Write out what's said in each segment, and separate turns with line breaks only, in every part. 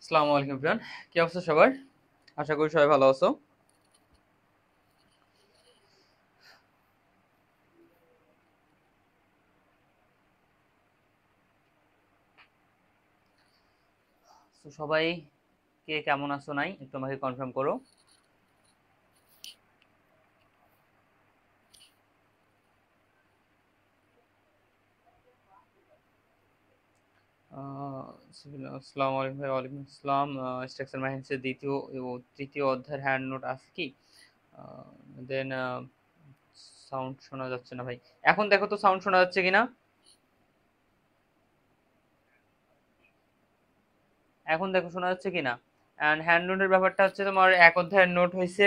আসসালামু আলাইকুম প্রিয়ান, কি অবস্থা সবার? আশা করি সবাই ভালো আছো। তো সবাই কে কেমন আছো নাই একটু আমাকে কনফার্ম করো। আসসালামু আলাইকুম ভাই। ওয়ালাইকুম আসসালাম। স্ট্রাকচার ম্যাথমেটিক্সের দ্বিতীয় ও তৃতীয় অধ্যায়ের হ্যান্ড নোট আছে কি? দেন সাউন্ড শোনা যাচ্ছে না ভাই। এখন দেখো তো সাউন্ড শোনা যাচ্ছে কিনা। এখন দেখো শোনা যাচ্ছে কিনা। অ্যান্ড হ্যান্ড নোটের ব্যাপারটা হচ্ছে তোমার এক অধ্যায়ের নোট হয়েছে,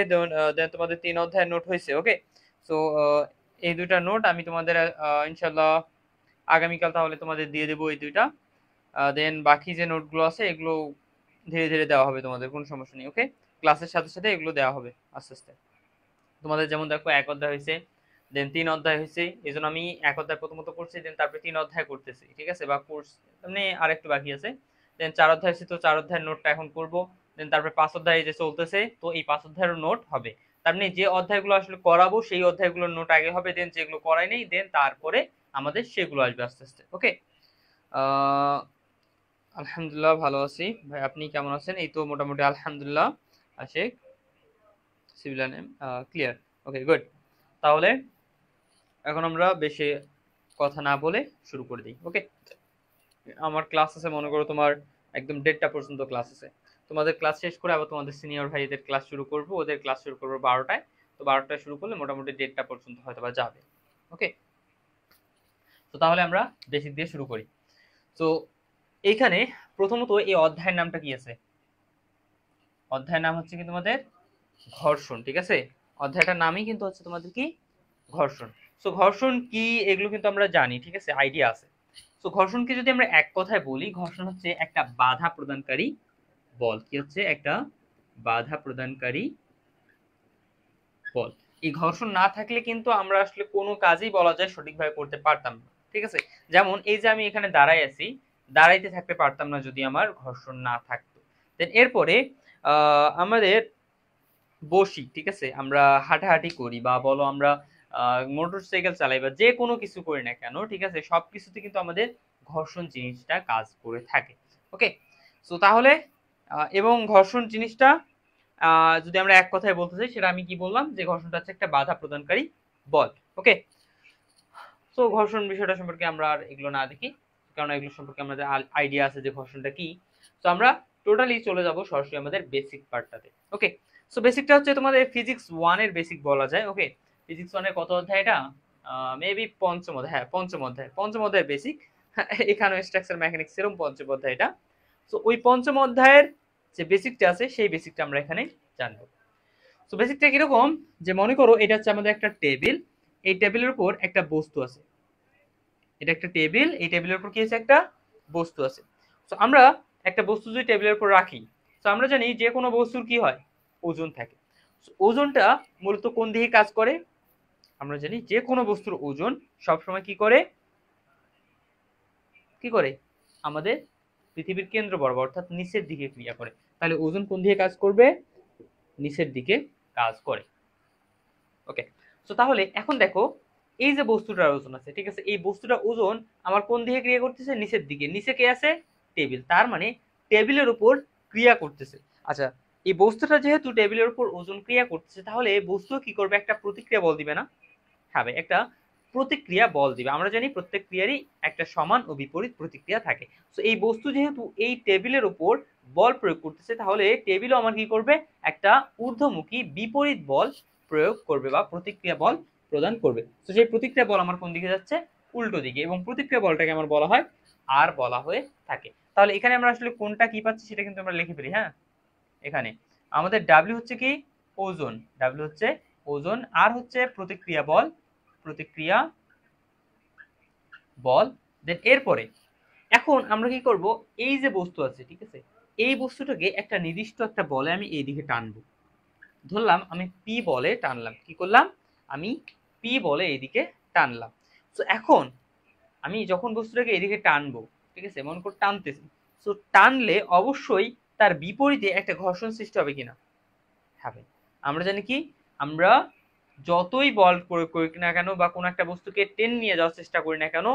দেন তোমাদের তিন অধ্যায়ের নোট হয়েছে। ওকে, সো এই দুইটা নোট আমি তোমাদের ইনশাল্লাহ আগামীকাল তাহলে তোমাদের দিয়ে দেবো এই দুইটা। দেন বাকি যে নোটগুলো আছে এগুলো ধীরে ধীরে দেওয়া হবে তোমাদের, কোনো সমস্যা নেই। ওকে, ক্লাসের সাথে সাথে এগুলো দেওয়া হবে আস্তে আস্তে। তোমাদের যেমন দেখো এক অধ্যায় হয়েছে, দেন তিন অধ্যায় হয়েছে, এই জন্য আমি এক অধ্যায় প্রথমত করছি, দেন তারপরে তিন অধ্যায় করতেছি, ঠিক আছে, বা কোর্স মানে আর একটু বাকি আছে। দেন চার অধ্যায় হয়েছে, তো চার অধ্যায়ের নোটটা এখন করব। দেন তারপরে পাঁচ অধ্যায় যে চলতেছে, তো এই পাঁচ অধ্যায়ের নোট হবে। তার মানে যে অধ্যায়গুলো আসলে করাবো সেই অধ্যায়গুলোর নোট আগে হবে, দেন যেগুলো করাই নেই দেন তারপরে আমাদের সেগুলো আসবে আস্তে আস্তে। ওকে, আহ আলহামদুলিল্লাহ ভালো আছি ভাই, আপনি কেমন আছেন? এই তো মোটামুটি আলহামদুলিল্লাহ। Ashik, civil name clear. Okay, good. তাহলে এখন আমরা বেশি কথা না বলে শুরু করে দিই। ওকে, আমার ক্লাস আছে মনে করো তোমার একদম 1:30 পর্যন্ত ক্লাস আছে। তোমাদের ক্লাস শেষ করে আবার তোমাদের সিনিয়র ভাইদের ক্লাস শুরু করব, ওদের ক্লাস শুরু করবো 12টায়। তো 12টায় শুরু করলে মোটামুটি 1:30 পর্যন্ত হয়তো বা যাবে। ওকে, তো তাহলে আমরা বেসিক দিয়ে শুরু করি। তো এইখানে প্রথমত এই অধ্যায়ের নামটা কি আছে? অধ্যায়ের নাম হচ্ছে কি তোমাদের ঘর্ষণ, ঠিক আছে। অধ্যায়টার নামই কিন্তু হচ্ছে তোমাদের কি ঘর্ষণ। সো ঘর্ষণ কি এগুলো কিন্তু আমরা জানি, ঠিক আছে, আইডিয়া আছে। তো ঘর্ষণকে যদি আমরা এক কথায় বলি, ঘর্ষণ হচ্ছে একটা বাধা প্রদানকারী বল। কি হচ্ছে? একটা বাধা প্রদানকারী বল। এই ঘর্ষণ না থাকলে কিন্তু আমরা আসলে কোনো কাজই বলা যায় সঠিকভাবে করতে পারতাম না, ঠিক আছে। যেমন এই যে আমি এখানে দাঁড়াই আছি, দাঁড়াইতে থাকতে পারতাম না যদি আমার ঘর্ষণ না থাকতো। দেন এরপরে আমাদের বসি, ঠিক আছে, আমরা হাঁটাহাঁটি করি বা বলো আমরা মোটর সাইকেল চালাই বা যে কোনো কিছু করি না কেন, ঠিক আছে, সবকিছুতে কিন্তু আমাদের ঘর্ষণ জিনিসটা কাজ করে থাকে। ওকে, সো তাহলে এবং ঘর্ষণ জিনিসটা যদি আমরা এক কথায় বলতে চাই, সেটা আমি কি বললাম, যে ঘর্ষণটা হচ্ছে একটা বাধা প্রদানকারী বল। ওকে, সো ঘর্ষণ বিষয়টা সম্পর্কে আমরা আর এগুলো না দেখি, কারণ এগুলো সম্পর্কে আমাদের আইডিয়া আছে যে ঘর্ষণটা কি। তো আমরা টোটালি চলে যাব সরাসরি আমাদের বেসিক পার্টটাতে। ওকে, সো বেসিকটা হচ্ছে তোমাদের ফিজিক্স 1 এর বেসিক বলা যায়। ওকে, ফিজিক্স 1 এর কত অধ্যায় এটা? মেবি পঞ্চম অধ্যায়, হ্যাঁ পঞ্চম অধ্যায়, পঞ্চম অধ্যায় বেসিক। এখানে স্ট্রাকচার মেকানিক্স এরকম পঞ্চম অধ্যায় এটা। তো ওই পঞ্চম অধ্যায়ের যে বেসিকটা আছে সেই বেসিকটা আমরা এখানে জানবো। তো বেসিকটা কিরকম, যে মনে করো এটা হচ্ছে আমাদের একটা টেবিল, এই টেবিলের উপর একটা বস্তু আছে। এটা একটা টেবিল, এই টেবিলের উপর কি আছে? একটা বস্তু আছে। তো আমরা একটা বস্তু যদি টেবিলের উপর রাখি, তো আমরা জানি যে কোনো বস্তুর কি হয়? ওজন থাকে। ওজনটা মূলত কোন দিকে কাজ করে? আমরা জানি যে কোনো বস্তুর ওজন সবসময় কি করে? কি করে? আমাদের পৃথিবীর কেন্দ্র বরাবর অর্থাৎ নিচের দিকে ক্রিয়া করে। তাহলে ওজন কোন দিকে কাজ করবে? নিচের দিকে কাজ করে। ওকে, তো তাহলে এখন দেখো, এই যে বস্তুটার ওজন আছে, ঠিক আছে, এই বস্তুটার ওজন আমার কোন দিকে ক্রিয়া করতেছে? নিচের দিকে। নিচে কে আছে? টেবিল। তার মানে টেবিলের উপর ক্রিয়া করতেছে। আচ্ছা, এই বস্তুটা যেহেতু টেবিলের উপর ওজন ক্রিয়া করতেছে, তাহলে বস্তু কি করবে? একটা প্রতিক্রিয়া বল দিবে না? হ্যাঁ ভাই, একটা প্রতিক্রিয়া বল দিবে। আমরা জানি প্রত্যেক ক্রিয়ারই একটা সমান ও বিপরীত প্রতিক্রিয়া থাকে। তো এই বস্তু যেহেতু এই টেবিলের উপর বল প্রয়োগ করতেছে, তাহলে টেবিলও আমার কি করবে? একটা ঊর্ধ্বমুখী বিপরীত বল প্রয়োগ করবে বা প্রতিক্রিয়া বল প্রদান করবে। তো সেই প্রতিক্রিয়া বল আমার কোন দিকে যাচ্ছে? উল্টো দিকে। এবং প্রতিক্রিয়া বলটাকে আমার বলা হয় আর বলা হয়ে থাকে। তাহলে এখানে আমরা আসলে কোনটা কি পাচ্ছি সেটা কিন্তু আমরা লিখে ফেলি। হ্যাঁ, এখানে আমাদের ডাব্লিউ হচ্ছে কি? ওজন। ডাব্লিউ হচ্ছে ওজন, আর হচ্ছে প্রতিক্রিয়া বল, প্রতিক্রিয়া বল। দেন এরপরে এখন আমরা কি করব? এই যে বস্তু আছে, ঠিক আছে, এই বস্তুটাকে একটা নির্দিষ্ট একটা বলে আমি এইদিকে টানবো। ধরলাম আমি পি বলে টানলাম। কি করলাম? আমি পি বলে এইদিকে টানলাম। তো এখন আমি যখন বস্তুটাকে এইদিকে টানবো, ঠিক আছে, মনে করে টানতেছি, তো টানলে অবশ্যই তার বিপরীতে একটা ঘর্ষণ সৃষ্টি হবে কিনা? হবে। আমরা জানি কি, আমরা যতই বল প্রয়োগ করি না কেন বা কোনো একটা বস্তুকে টেনে নিয়ে যাওয়ার চেষ্টা করি না কেন,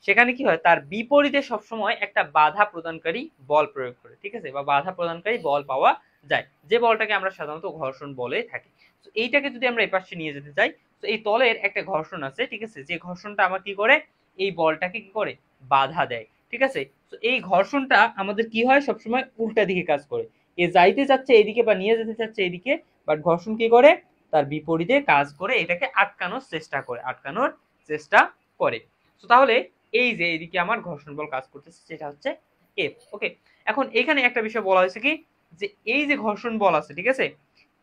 সেখানে কি হয়, তার বিপরীতে সবসময় একটা বাধা প্রদানকারী বল প্রয়োগ করে, ঠিক আছে, বা বাধা প্রদানকারী বল পাওয়া যায়, যে বলটাকে আমরা সাধারণত ঘর্ষণ বলে থাকি। তো এইটাকে যদি আমরা এই পাশে নিয়ে যেতে চাই, তো এই তলের একটা ঘর্ষণ আছে, ঠিক আছে, যে ঘর্ষণটা আমার কি করে, এই বলটাকে কি করে, বাধা দেয়, ঠিক আছে। তো এই ঘর্ষণটা আমাদের কি হয়, সবসময় উল্টা দিকে কাজ করে, এ যাইতে চাচ্ছে এইদিকে বা নিয়ে যেতে চাচ্ছে এইদিকে, বাট ঘর্ষণ কি করে, তার বিপরীতে কাজ করে এটাকে আটকানোর চেষ্টা করে, আটকানোর চেষ্টা করে। তো তাহলে এই যে এইদিকে আমার ঘর্ষণ বল কাজ করতেছে, সেটা হচ্ছে এফ। ওকে, এখন এখানে একটা বিষয় বলা হয়েছে কি, যে এই যে ঘর্ষণ বল আছে, ঠিক আছে,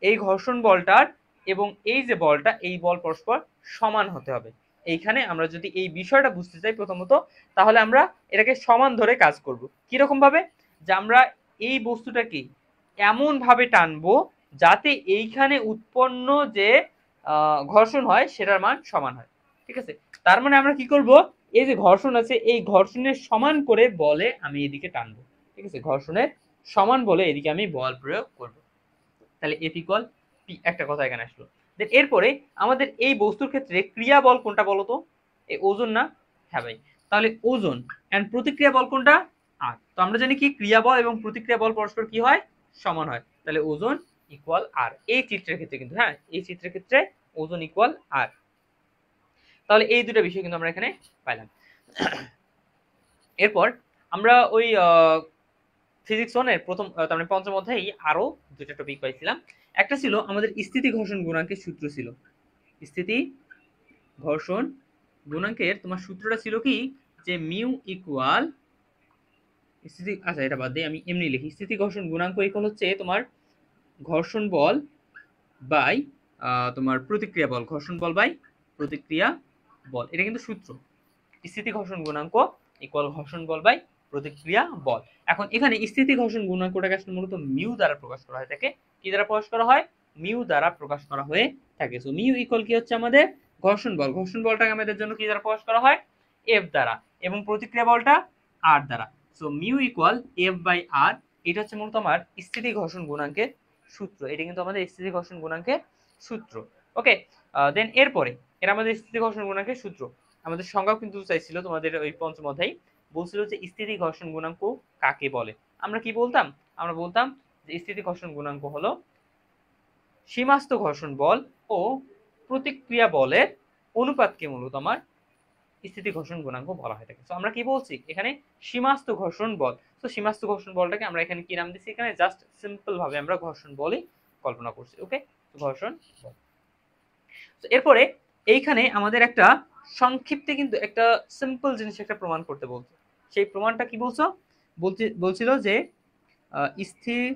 এই ঘর্ষণ বলটার এবং এই যে বলটা, এই বল পরস্পর সমান হতে হবে। এইখানে আমরা যদি এই বিষয়টা বুঝতে চাই প্রথমত, তাহলে আমরা এটাকে সমান ধরে কাজ করব। কিরকম ভাবে, যে আমরা এই বস্তুটাকে এমন ভাবে টানবো যাতে এইখানে উৎপন্ন যে ঘর্ষণ হয় সেটার মান সমান হয়, ঠিক আছে। তার মানে আমরা কি করব, এই যে ঘর্ষণ আছে, এই ঘর্ষণের সমান করে বলে আমি এদিকে টানবো, ঠিক আছে, ঘর্ষণের সমান বলে এদিকে আমি বল প্রয়োগ করব। তাহলে এফ ইকুয়াল পি, একটা কথা এখানে আসলো। দেন এরপরে আমাদের এই বস্তুর ক্ষেত্রে ক্রিয়া বল কোনটা বলো তো, এই ওজন না? হ্যাঁ ভাই, তাহলে ওজন এন্ড প্রতিক্রিয়া বল কোনটা? আর। তো আমরা জানি কি, ক্রিয়া বল এবং প্রতিক্রিয়া বল পরস্পর কি হয়, সমান হয়। তাহলে ওজন ইকুয়াল আর, এই চিত্রের ক্ষেত্রে কিন্তু, হ্যাঁ, এই চিত্রের ক্ষেত্রে ওজন ইকুয়াল আর। তাহলে এই দুটো বিষয় কিন্তু আমরা এখানে পাইলাম। এরপর আমরা ওই ফিজিক্স ওয়ানের প্রথম, তার মানে পঞ্চম অধ্যায়ে আরো দুটো টপিক পাইছিলাম। একটা ছিল আমাদের স্থিতি ঘর্ষণ গুণাঙ্কের সূত্র ছিল, স্থিতি ঘর্ষণ গুণাঙ্কের তোমার সূত্রটা ছিল কি, যে মিউ ইকুয়াল স্থিতি, আচ্ছা এটা বাদ দিয়ে আমি এমনি লিখি, স্থিতি ঘর্ষণ গুণাঙ্ক ইকুয়াল হচ্ছে তোমার ঘর্ষণ বল বাই তোমার প্রতিক্রিয়া বল, ঘর্ষণ বল বাই প্রতিক্রিয়া বল, এটা কিন্তু সূত্র। স্থিতি ঘর্ষণ গুণাঙ্ক ইকুয়াল ঘর্ষণ বল বাই প্রতিক্রিয়া বল। এখন এখানে স্থিতি ঘর্ষণ গুণাঙ্কটাকে আসলে মূলত মিউ দ্বারা প্রকাশ করা হয় থাকে। কি দ্বারা প্রকাশ করা হয়? মিউ দ্বারা প্রকাশ করা হয়ে থাকে। সো মিউ ইকুয়াল কি হচ্ছে আমাদের ঘর্ষণ বল, ঘর্ষণ বলটাকে আমাদের জন্য কি দ্বারা প্রকাশ করা হয়? এফ দ্বারা, এবং প্রতিক্রিয়া বলটা আর দ্বারা। So mu equal F by R, এটা হচ্ছে মূলত আমার স্থিতি ঘর্ষণ গুণাঙ্কের সূত্র। এটা কিন্তু আমাদের স্থিতি ঘর্ষণ গুণাঙ্কের সূত্র। ওকে, দেন এরপরে এটা আমাদের স্থিতি ঘর্ষণ গুণাঙ্কের সূত্র। আমাদের সংজ্ঞাও কিন্তু চাইছিল তোমাদের ওই পঞ্চম অধ্যায়, বলছিল যে স্থিতি ঘর্ষণ গুণাঙ্ক কাকে বলে। আমরা কি বলতাম? আমরা বলতাম যে স্থিতি ঘর্ষণ গুণাঙ্ক হলো সীমাস্থ ঘর্ষণ বল ও প্রতিক্রিয়া বলের অনুপাতকে মূলত আমার স্থিতি ঘর্ষণ গুণাঙ্ক বলা হয়ে থাকে। তো আমরা কি বলছি এখানে? সীমাস্থ ঘর্ষণ বল। তো সীমাস্থ ঘর্ষণ বলটাকে আমরা এখানে কি নাম দিচ্ছি? এখানে জাস্ট সিম্পল ভাবে আমরা ঘর্ষণ বলই কল্পনা করছি। ওকে, ঘর্ষণ বল। তো এরপরে এইখানে আমাদের একটা সংক্ষিপ্তে কিন্তু একটা সিম্পল জিনিস একটা প্রমাণ করতে বলছে। সেই প্রমাণটা কি বলছো? বলছিল যে স্থির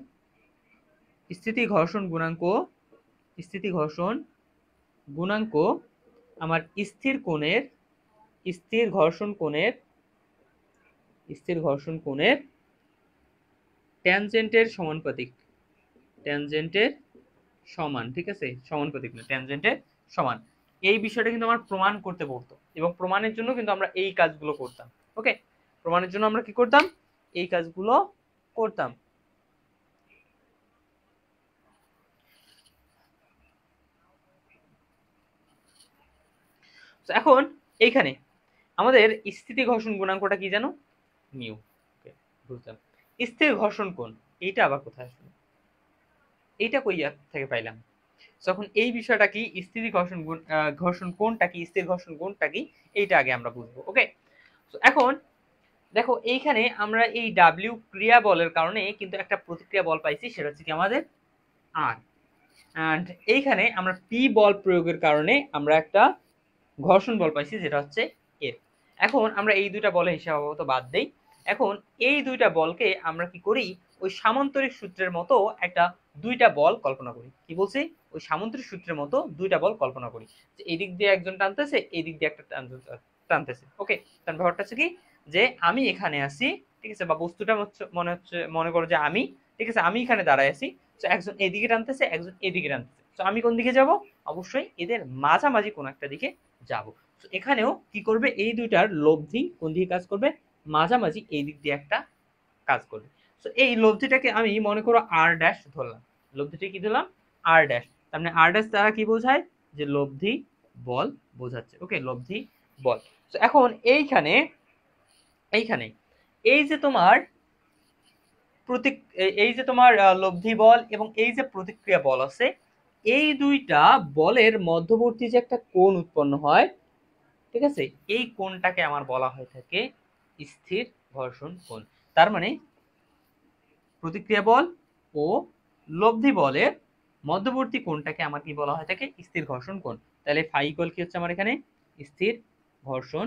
স্থিতি ঘর্ষণ গুণাঙ্ক, স্থিতি ঘর্ষণ গুণাঙ্ক আমার স্থির ঘর্ষণ কোণের ট্যানজেন্টের সমানুপাতিক, ট্যানজেন্টের সমান, ঠিক আছে, সমানুপাতিক না, ট্যানজেন্টের সমান। এই বিষয়টা কিন্তু আমার প্রমাণ করতে বলতো, এবং প্রমাণের জন্য কিন্তু আমরা এই কাজগুলো করতাম। ওকে, প্রমাণের জন্য আমরা কি করতাম? এই কাজগুলো করতাম। এখন এইখানে আমাদের স্থিতি ঘর্ষণ গুণাঙ্কটা কি জানো? মিউ। ওকে, বুঝলাম। স্থির ঘর্ষণ কোণ, এইটা আবার কোথায় আসলো? এইটা কই থেকে পাইলাম? যখন এই বিষয়টা কি, স্থিতি ঘর্ষণ কোণটা কি, স্থির ঘর্ষণ কোণটা কি, এইটা আগে আমরা বুঝবো। ওকে, তো এখন দেখো এইখানে আমরা এই ডাব্লিউ ক্রিয়া বলের কারণে কিন্তু একটা প্রতিক্রিয়া বল পাইছি, সেটা হচ্ছে কি আমাদের আর। এন্ড এইখানে আমরা পি বল প্রয়োগের কারণে আমরা একটা ঘর্ষণ বল পাইছি, যেটা হচ্ছে এফ। এখন আমরা এই দুইটা বলের হিসাব বাদ দেই। এখন এই দুইটা বলকে আমরা কি করি, ওই সামান্তরিক সূত্রের মতো একটা দুইটা বল কল্পনা করি। কি বলছি? ওই সামান্তরিক সূত্রের মতো দুইটা বল কল্পনা করি, যে এই দিক দিয়ে একজন টানতেছে, এই দিক দিয়ে একটা টানতেছে। ওকে, তার ব্যাপারটা হচ্ছে কি, যে আমি এখানে আছি, ঠিক আছে, বা বস্তুটা মনে করো যে আমি, ঠিক আছে, আমি এখানে দাঁড়ায় আছি। তো একজন এদিকে টানতেছে, একজন এদিকে টানতেছে। তো আমি কোন দিকে যাব? অবশ্যই এদের মাঝামাঝি কোন একটা দিকে যাব। তো এখানেও কি করবে, এই দুইটার লব্ধি কোন দিকে কাজ করবে? মাঝামাঝি এই দিক দিয়ে একটা কাজ করবে। তো তো এই লব্ধিটাকে আমি মনে করো আর ড্যাশ ধরলাম, লব্ধিটা কি ধরলাম, আর ড্যাশ। তার মানে আর ড্যাশ দ্বারা কি বোঝায়, যে লব্ধি বল বোঝাচ্ছে। ওকে, লব্ধি বল। তো এখন এইখানে এইখানে এই যে তোমার এই যে তোমার লব্ধি বল এবং এই যে প্রতিক্রিয়া বল আছে, এই দুইটা বলের মধ্যবর্তী যে একটা কোণ উৎপন্ন হয়, ঠিক আছে, এই কোণটাকে আমার বলা হয়ে থাকে স্থির ঘর্ষণ কোণ। তার মানে প্রতিক্রিয়া বল ও লব্ধি বলের মধ্যবর্তী কোণটাকে আমার কি বলা হয়ে থাকে, স্থির ঘর্ষণ কোণ। তাহলে ফাই ইকুয়াল কি হচ্ছে আমার এখানে, স্থির ঘর্ষণ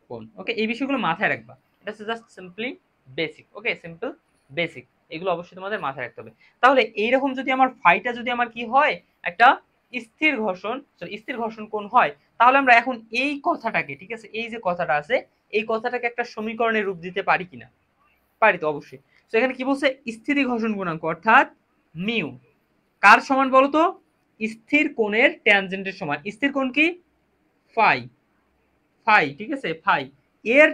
কোণ। ওকে, এই বিষয়গুলো মাথায় রাখবা, এটা হচ্ছে জাস্ট সিম্পলি বেসিক। ওকে, সিম্পল বেসিক, এগুলো অবশ্যই তোমাদের মাথায় রাখতে হবে। তাহলে এইরকম যদি আমার ফাইটা যদি আমার কি হয়, একটা স্থির ঘর্ষণ, স্থির ঘর্ষণ কোণ হয়, তাহলে আমরা এখন এই কথাটাকে, ঠিক আছে, এই যে কথাটা আছে, এই কথাটাকে একটা সমীকরণে রূপ দিতে পারি কিনা, পারি তো অবশ্যই। তো এখানে কি বলছে, স্থিতি ঘর্ষণ গুণাঙ্ক অর্থাৎ মিউ কার সমান বলতো, স্থির কোণের ট্যানজেন্টের সমান। স্থির কোণ কি, ফাই, ফাই, ঠিক আছে, ফাই এর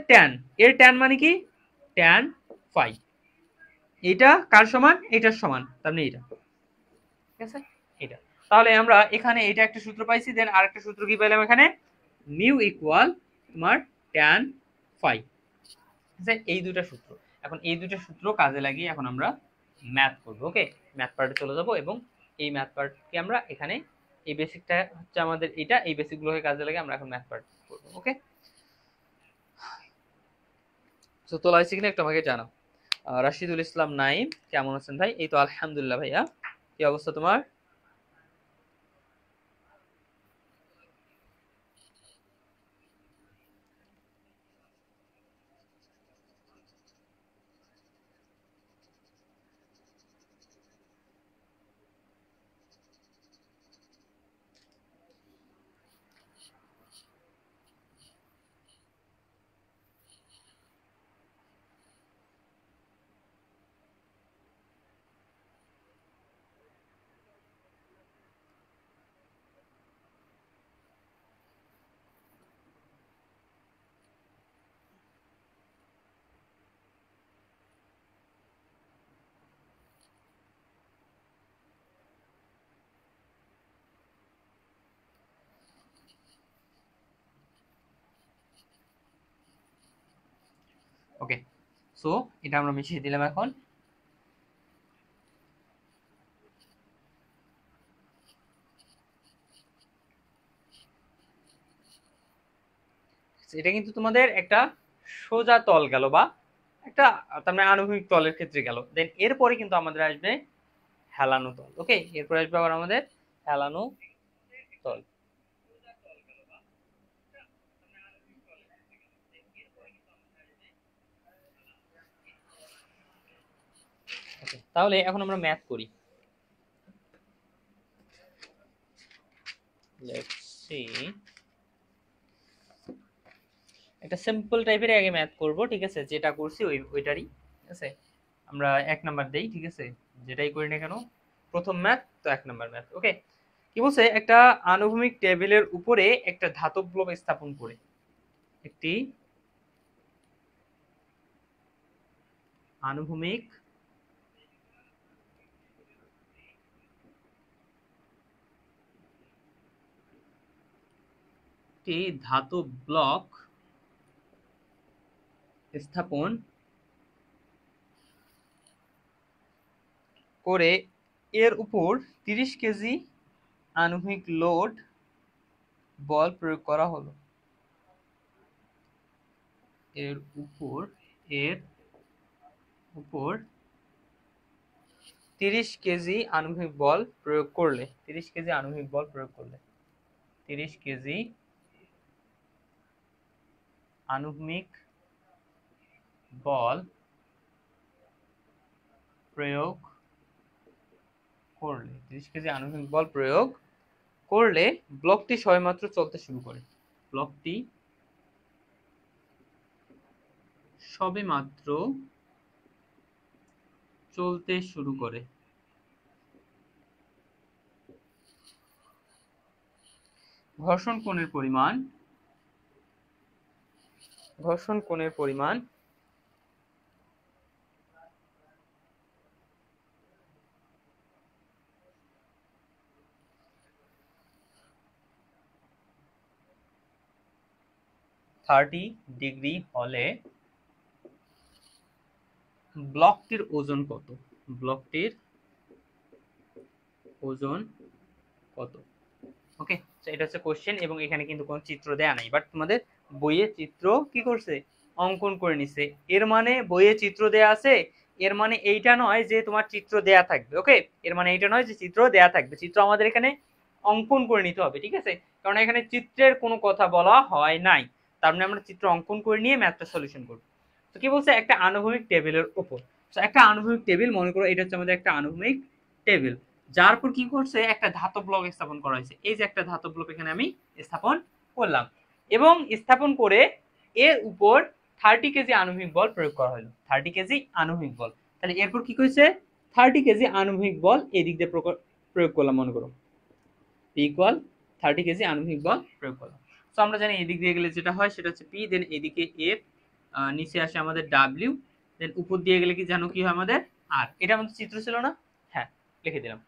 ট্যান মানে কি, ট্যান ফাই। এটা কার সমান, এটার সমান, তার মানে এটা, ঠিক আছে, এটা। তাহলে আমরা এখানে এটা একটা সূত্র পাইছি, দেন আরেকটা সূত্র কি পেলাম এখানে, মিউ ইকুয়াল তোমার ট্যান ফাই। এই দুইটা সূত্র, এখন এই দুইটা সূত্র কাজে লাগিয়ে এখন আমরা ম্যাথ করব। ওকে, ম্যাথ পার্টে চলে যাব এবং এই ম্যাথ পার্টকে আমরা এখানে, এই বেসিকটা হচ্ছে আমাদের এটা, এই বেসিকগুলোকে কাজে লাগিয়ে আমরা এখন ম্যাথ পার্ট করব। ওকে, তো তোলা হয়েছে কিনা একটু আমাকে জানাও। রাশিদুল ইসলাম নাইম, কেমন আছেন ভাই? এই তো আলহামদুলিল্লাহ ভাইয়া, কি অবস্থা তোমার? ওকে, সো এটা আমরা মিশিয়ে দিলাম এখন। এটা কিন্তু তোমাদের একটা সোজা তল গেল, বা একটা তার মানে আনুভূমিক তলের ক্ষেত্রে গেল। দেন এরপরে কিন্তু আমাদের আসবে হেলানো তল। ওকে, এরপরে আসবে আবার আমাদের হেলানো তল। তাহলে এখন আমরা ম্যাথ করি। লেটস সি, একটা সিম্পল টাইপের আগে ম্যাথ করব, ঠিক আছে, যেটা করছি ওইটারই, ঠিক আছে। আমরা 1 নাম্বার দেই, ঠিক আছে, যেটাই করি না কেন প্রথম ম্যাথ তো 1 নাম্বার ম্যাথ। ওকে, কি বলছে, একটা আনুভূমিক টেবিলের উপরে একটা ধাতব ব্লক স্থাপন করে, একটি আনুভূমিক একটি ধাতব ব্লক স্থাপন করে এর উপর 30 কেজি আনুভূমিক লোড বল প্রয়োগ করা হলো। এর উপর এর উপর 30 কেজি আনুভূমিক বল প্রয়োগ করলে, 30 কেজি আনুভূমিক বল প্রয়োগ করলে, 30 কেজি আনুভূমিক বল প্রয়োগ করলে, 30 কেজি আনুভূমিক বল প্রয়োগ করলে ব্লকটি সবেমাত্র চলতে শুরু করে। ব্লকটি সবেমাত্র চলতে শুরু করে। ঘর্ষণ কোণের পরিমাণ, ঘর্ষণ কোণের পরিমাণ 30 ডিগ্রি হলে ব্লকটির ওজন কত? ব্লকটির ওজন কত? ওকে, এটা হচ্ছে কোশ্চেন এবং এখানে কিন্তু কোনো চিত্র দেয়া নাই, বাট তোমাদের বইয়ে চিত্র কি করছে, অঙ্কন করে নিছে। এর মানে বইয়ে চিত্র দেয়া আছে, এর মানে এইটা নয় যে তোমার চিত্র দেয়া থাকবে। ওকে, এর মানে এইটা নয় যে চিত্র দেয়া থাকবে, চিত্র আমাদের এখানে অঙ্কন করে নিতে হবে, ঠিক আছে? কারণ এখানে চিত্রের কোনো কথা বলা হয় নাই, তার মানে আমরা চিত্র অঙ্কন করে নিয়ে ম্যাথটা সলিউশন করব। তো কি বলছে, একটা আনুভূমিক টেবিলের উপর, তো একটা আনুভূমিক টেবিল মনে করো, এটা হচ্ছে আমাদের একটা আনুভূমিক টেবিল, যার উপর কি করছে, একটা ধাতব ব্লক স্থাপন করা হয়েছে। এই যে একটা ধাতব ব্লক এখানে আমি স্থাপন করলাম এবং স্থাপন করে এর উপর 30 কেজি আণবিক বল প্রয়োগ করা হলো। 30 কেজি আণবিক বল, তাহলে এরপর কি করেছে, 30 কেজি আণবিক বল এই দিক দিয়ে প্রয়োগ করলাম, মনে করো ইকুয়াল 30 কেজি আণবিক বল প্রয়োগ করলাম। তো আমরা জানি এদিক দিয়ে গেলে যেটা হয় সেটা হচ্ছে পি, দেন এদিকে এফ, নিচে আসে আমাদের ডাব্লিউ, দেন উপর দিয়ে গেলে কি জানো কি হয় আমাদের আর। এটা আমাদের চিত্র ছিল না? হ্যাঁ, লিখে দিলাম।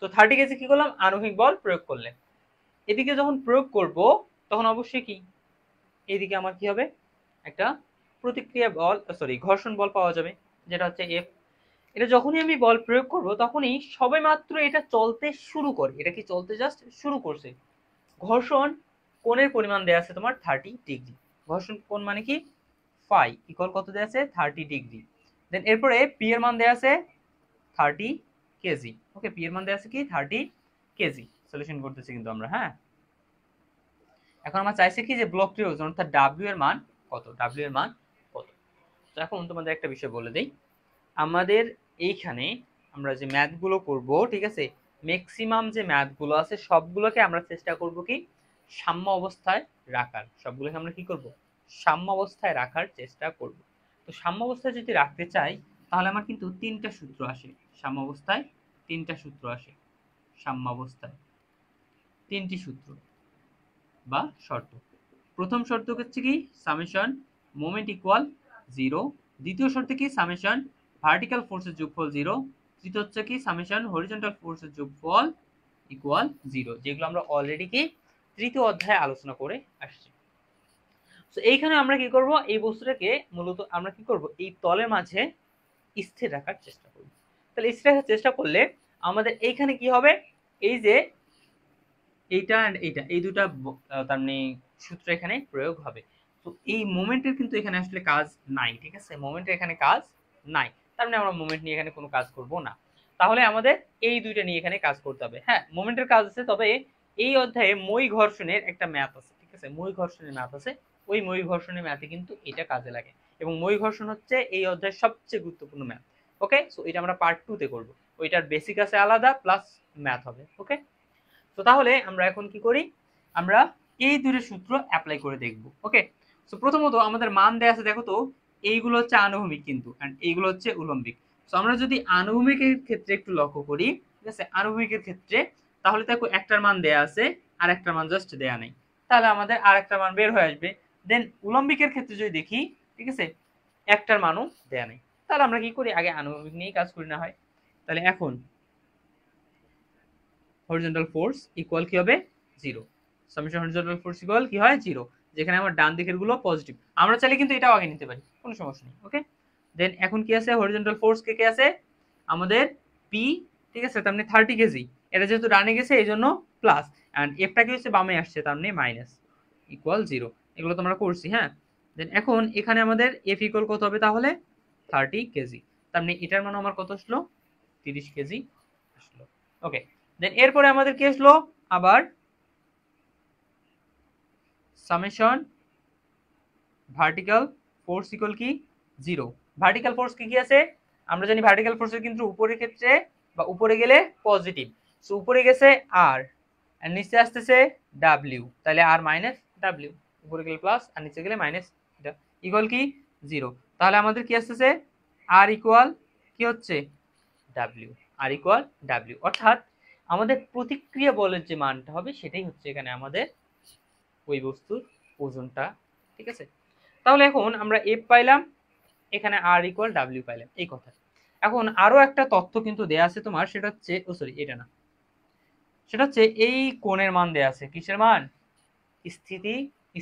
তো 30 কেজি কি করলাম, আণবিক বল প্রয়োগ করলে। এদিকে যখন প্রয়োগ করব তখন অবশ্যই কি, এইদিকে আমার কি হবে, একটা প্রতিক্রিয়া বল, সরি ঘর্ষণ বল পাওয়া যাবে, যেটা হচ্ছে এফ। এটা যখনই আমি বল প্রয়োগ করব তখনই সবে মাত্র এটা চলতে শুরু করে, এটা কি চলতে জাস্ট শুরু করছে। ঘর্ষণ কোণের পরিমাণ দেয়া আছে তোমার 30 ডিগ্রি, ঘর্ষণ কোণ মানে কি ফাই ইকুয়াল কত দেয়া আছে 30 ডিগ্রি। দেন এরপরে পি এর মান দেয়া আছে 30 কেজি। ওকে, পি এর মান দেয়া আছে কি 30 কেজি। সলিউশন করতেছি কিন্তু আমরা, হ্যাঁ। এখন আমরা চাইছি কি যে ব্লকটির ওজন অর্থাৎ ডাব্লিউ এর মান কত, ডাব্লিউ এর মান কত। তো এখন তোমাদের একটা বিষয় বলে দেই, আমাদের এইখানে আমরা যে ম্যাথগুলো করব, ঠিক আছে, ম্যাক্সিমাম যে ম্যাথগুলো আছে সবগুলোকে আমরা চেষ্টা করব কি সাম্য অবস্থায় রাখার, সবগুলোকে আমরা কি করব, সাম্য অবস্থায় রাখার চেষ্টা করব। তো সাম্য অবস্থায় যদি রাখতে চাই তাহলে আমার কিন্তু তিনটা সূত্র আসে, সাম্য অবস্থায় তিনটা সূত্র আসে, সাম্য অবস্থায় তিনটি সূত্র বা শর্ত। প্রথম শর্ত হচ্ছে কি সামেশন মোমেন্ট ইকুয়াল 0, দ্বিতীয় শর্তে কি সামেশন ভার্টিক্যাল ফোর্সের যোগফল 0, তৃতীয় হচ্ছে কি সামেশন হরিজন্টাল ফোর্সের যোগফল ইকুয়াল 0, যেগুলো আমরা অলরেডি কি তৃতীয় অধ্যায়ে আলোচনা করে আসছি। তো এইখানে আমরা কি করব, এই বস্তুটাকে মূলত আমরা কি করব, এই তলের মাঝে স্থির রাখার চেষ্টা করব। তাহলে স্থির রাখার চেষ্টা করলে আমাদের এইখানে কি হবে, এই যে এইটা এন্ড এইটা, এই দুটা তার মানে সূত্র এখানে প্রয়োগ হবে। তো এই মোমেন্টের কিন্তু এখানে আসলে কাজ নাই, ঠিক আছে, মোমেন্টের এখানে কাজ নাই, তার মানে আমরা মোমেন্ট নিয়ে এখানে কোনো কাজ করব না। তাহলে আমাদের এই দুইটা নিয়ে এখানে কাজ করতে হবে। হ্যাঁ, মোমেন্টের কাজ আছে, তবে এই অধ্যায়ে মই ঘর্ষণের একটা ম্যাথ আছে, ঠিক আছে, মই ঘর্ষণের ম্যাথ আছে, ওই মই ঘর্ষণের ম্যাথে কিন্তু এটা কাজে লাগে এবং মই ঘর্ষণ হচ্ছে এই অধ্যায়ের সবচেয়ে গুরুত্বপূর্ণ ম্যাথ। ওকে, সো এটা আমরা পার্ট 2 তে করব, ওইটার বেসিক আছে আলাদা, প্লাস ম্যাথ হবে। ওকে, তো তাহলে আমরা এখন কি করি, আমরা এই দুটো সূত্র অ্যাপ্লাই করে দেখব। ওকে, সো প্রথমত আমাদের মান দেয়া আছে, দেখো তো এইগুলো হচ্ছে আনুভূমিক কিন্তু, এন্ড এইগুলো হচ্ছে উলম্বিক। সো আমরা যদি আনুভূমিকের ক্ষেত্রে একটু লক্ষ্য করি, ঠিক আছে, আনুভূমিকের ক্ষেত্রে তাহলে দেখো একটার মান দেয়া আছে আর একটার মান জাস্ট দেয়া নেই, তাহলে আমাদের আর একটার মান বের হয়ে আসবে। দেন উলম্বিকের ক্ষেত্রে যদি দেখি, ঠিক আছে, একটার মানও দেয়া নেই, তাহলে আমরা কি করি, আগে আনুভূমিক নিয়ে কাজ করি না হয়। তাহলে এখন হরিজন্টাল ফোর্স ইকুয়াল কি হবে 0, সামেশন হরিজন্টাল ফোর্স ইকুয়াল কি হয় 0, যেখানে আমার ডান দিকের গুলো পজিটিভ। আমরা চাইলে কিন্তু এটাও আগে নিতে পারি, কোনো সমস্যা নেই। ওকে, দেন এখন কি আছে, হরিজন্টাল ফোর্স কে কে আছে আমাদের পি, ঠিক আছে, তার মানে 30 কেজি, এটা যেহেতু ডানে গেছে এই জন্য প্লাস, এন্ড এফটা কি হচ্ছে বামে আসছে তার মানে মাইনাস, ইকুয়াল 0। এগুলো তোমরা করছি, হ্যাঁ। দেন এখন এখানে আমাদের এফ ইকুয়াল কত হবে, তাহলে 30 কেজি, তার মানে এটার মানে আমার কত আসলো 30 কেজি আসলো। ওকে, দেন এরপরে আমাদের কি আসলো, আবার সামেশন ভার্টিক্যাল ফোর্স ইকুয়াল কি 0। ভার্টিক্যাল ফোর্স কি কি আছে, আমরা জানি ভার্টিক্যাল ফোর্সের কিন্তু উপরের ক্ষেত্রে বা উপরে গেলে পজিটিভ, সো উপরে গেছে আর আর নিচে আসতেছে ডাব্লিউ, তাহলে আর মাইনাস ডাব্লিউ, উপরে গেলে প্লাস আর নিচে গেলে মাইনাস, এটা ইকুয়াল কি 0। তাহলে আমাদের কি আসতেছে আর ইকুয়াল কি হচ্ছে ডাব্লিউ, আর ইকুয়াল ডাব্লিউ, অর্থাৎ আমাদের প্রতিক্রিয়া বলের যে মানটা হবে সেটাই হচ্ছে এখানে আমাদের ওই বস্তুর ওজনটা, ঠিক আছে। তাহলে এখন আমরা এফ পাইলাম, এখানে আর ইকুয়াল ডাব্লিউ পাইলাম, এই কথা। এখন আরো একটা তথ্য কিন্তু দেয়া আছে তোমার, সেটা হচ্ছে ও সরি এটা না, সেটা হচ্ছে এই কোণের মান দেয়া আছে, কিসের মান,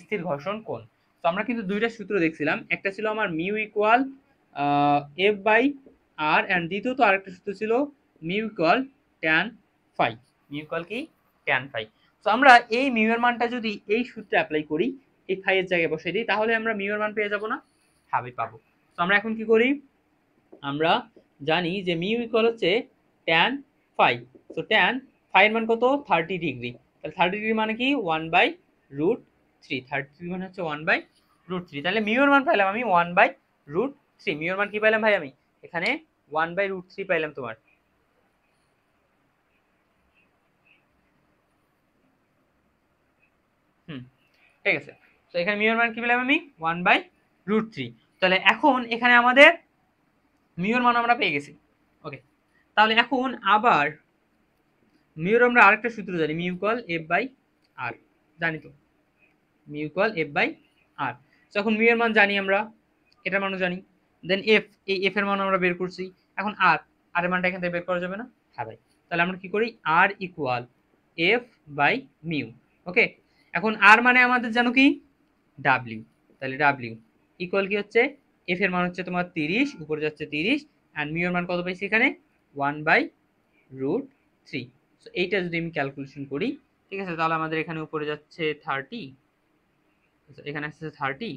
স্থির ঘর্ষণ কোণ। তো আমরা কিন্তু দুইটা সূত্র দেখছিলাম, একটা ছিল আমার mu equal F by R, and দ্বিতীয়ত আরেকটা সূত্র ছিল mu equal tan phi. Mu equal কি? Tan phi. তো আমরা এই মিউ এর মানটা যদি এই সূত্রে অ্যাপ্লাই করি, এই ফাই এর জায়গায় বসিয়ে দিই, তাহলে আমরা মিউ এর মান পেয়ে যাব না? হ্যাঁ ভাই পাবো। তো আমরা এখন কি করি, আমরা জানি যে মিউ ইকুয়াল হচ্ছে ট্যান ফাই। তো ট্যান ফাই এর মান কত? 30 ডিগ্রি। তাহলে 30 ডিগ্রি মানে কি? 1/√3। 30 ডিগ্রি মানে হচ্ছে 1/√3। তাহলে মিউ এর মান পাইলাম আমি 1/√3। মিউ এর মান কি পাইলাম ভাই? আমি এখানে 1/√3 পাইলাম তোমার। ঠিক আছে। তো এখানে মিউ এর মান কি পেলাম আমি? 1/√3। তাহলে এখন এখানে আমাদের মিউ এর মান আমরা পেয়ে গেছি। ওকে, তাহলে এখন আবার মিউর আমরা আরেকটা সূত্র জানি, মিউ ইকুয়াল এফ বাই আর, জানি তো মিউ ইকুয়াল এফ বাই আর। যখন মিউ এর মান জানি আমরা, এটার মানও জানি, দেন এফ, এই এফ এর মান আমরা বের করছি। এখন আর, আর এর মানটা এখান থেকে বের করা যাবে না? হ্যাঁ ভাই। তাহলে আমরা কি করি, আর ইকুয়াল এফ বাই মিউ। ওকে, এখন আর মানে আমাদের জানো কি? ডাব্লিউ। তাহলে ডাব্লিউ ইকুয়াল কি হচ্ছে, এফ এর মান হচ্ছে তোমার 30, উপরে যাচ্ছে 30, এন্ড মিউ এর মান কত পাইছি এখানে? 1/√3। সো এইটা যদি আমি ক্যালকুলেশন করি, ঠিক আছে, তাহলে আমাদের এখানে উপরে যাচ্ছে 30, এখানে আসছে 30,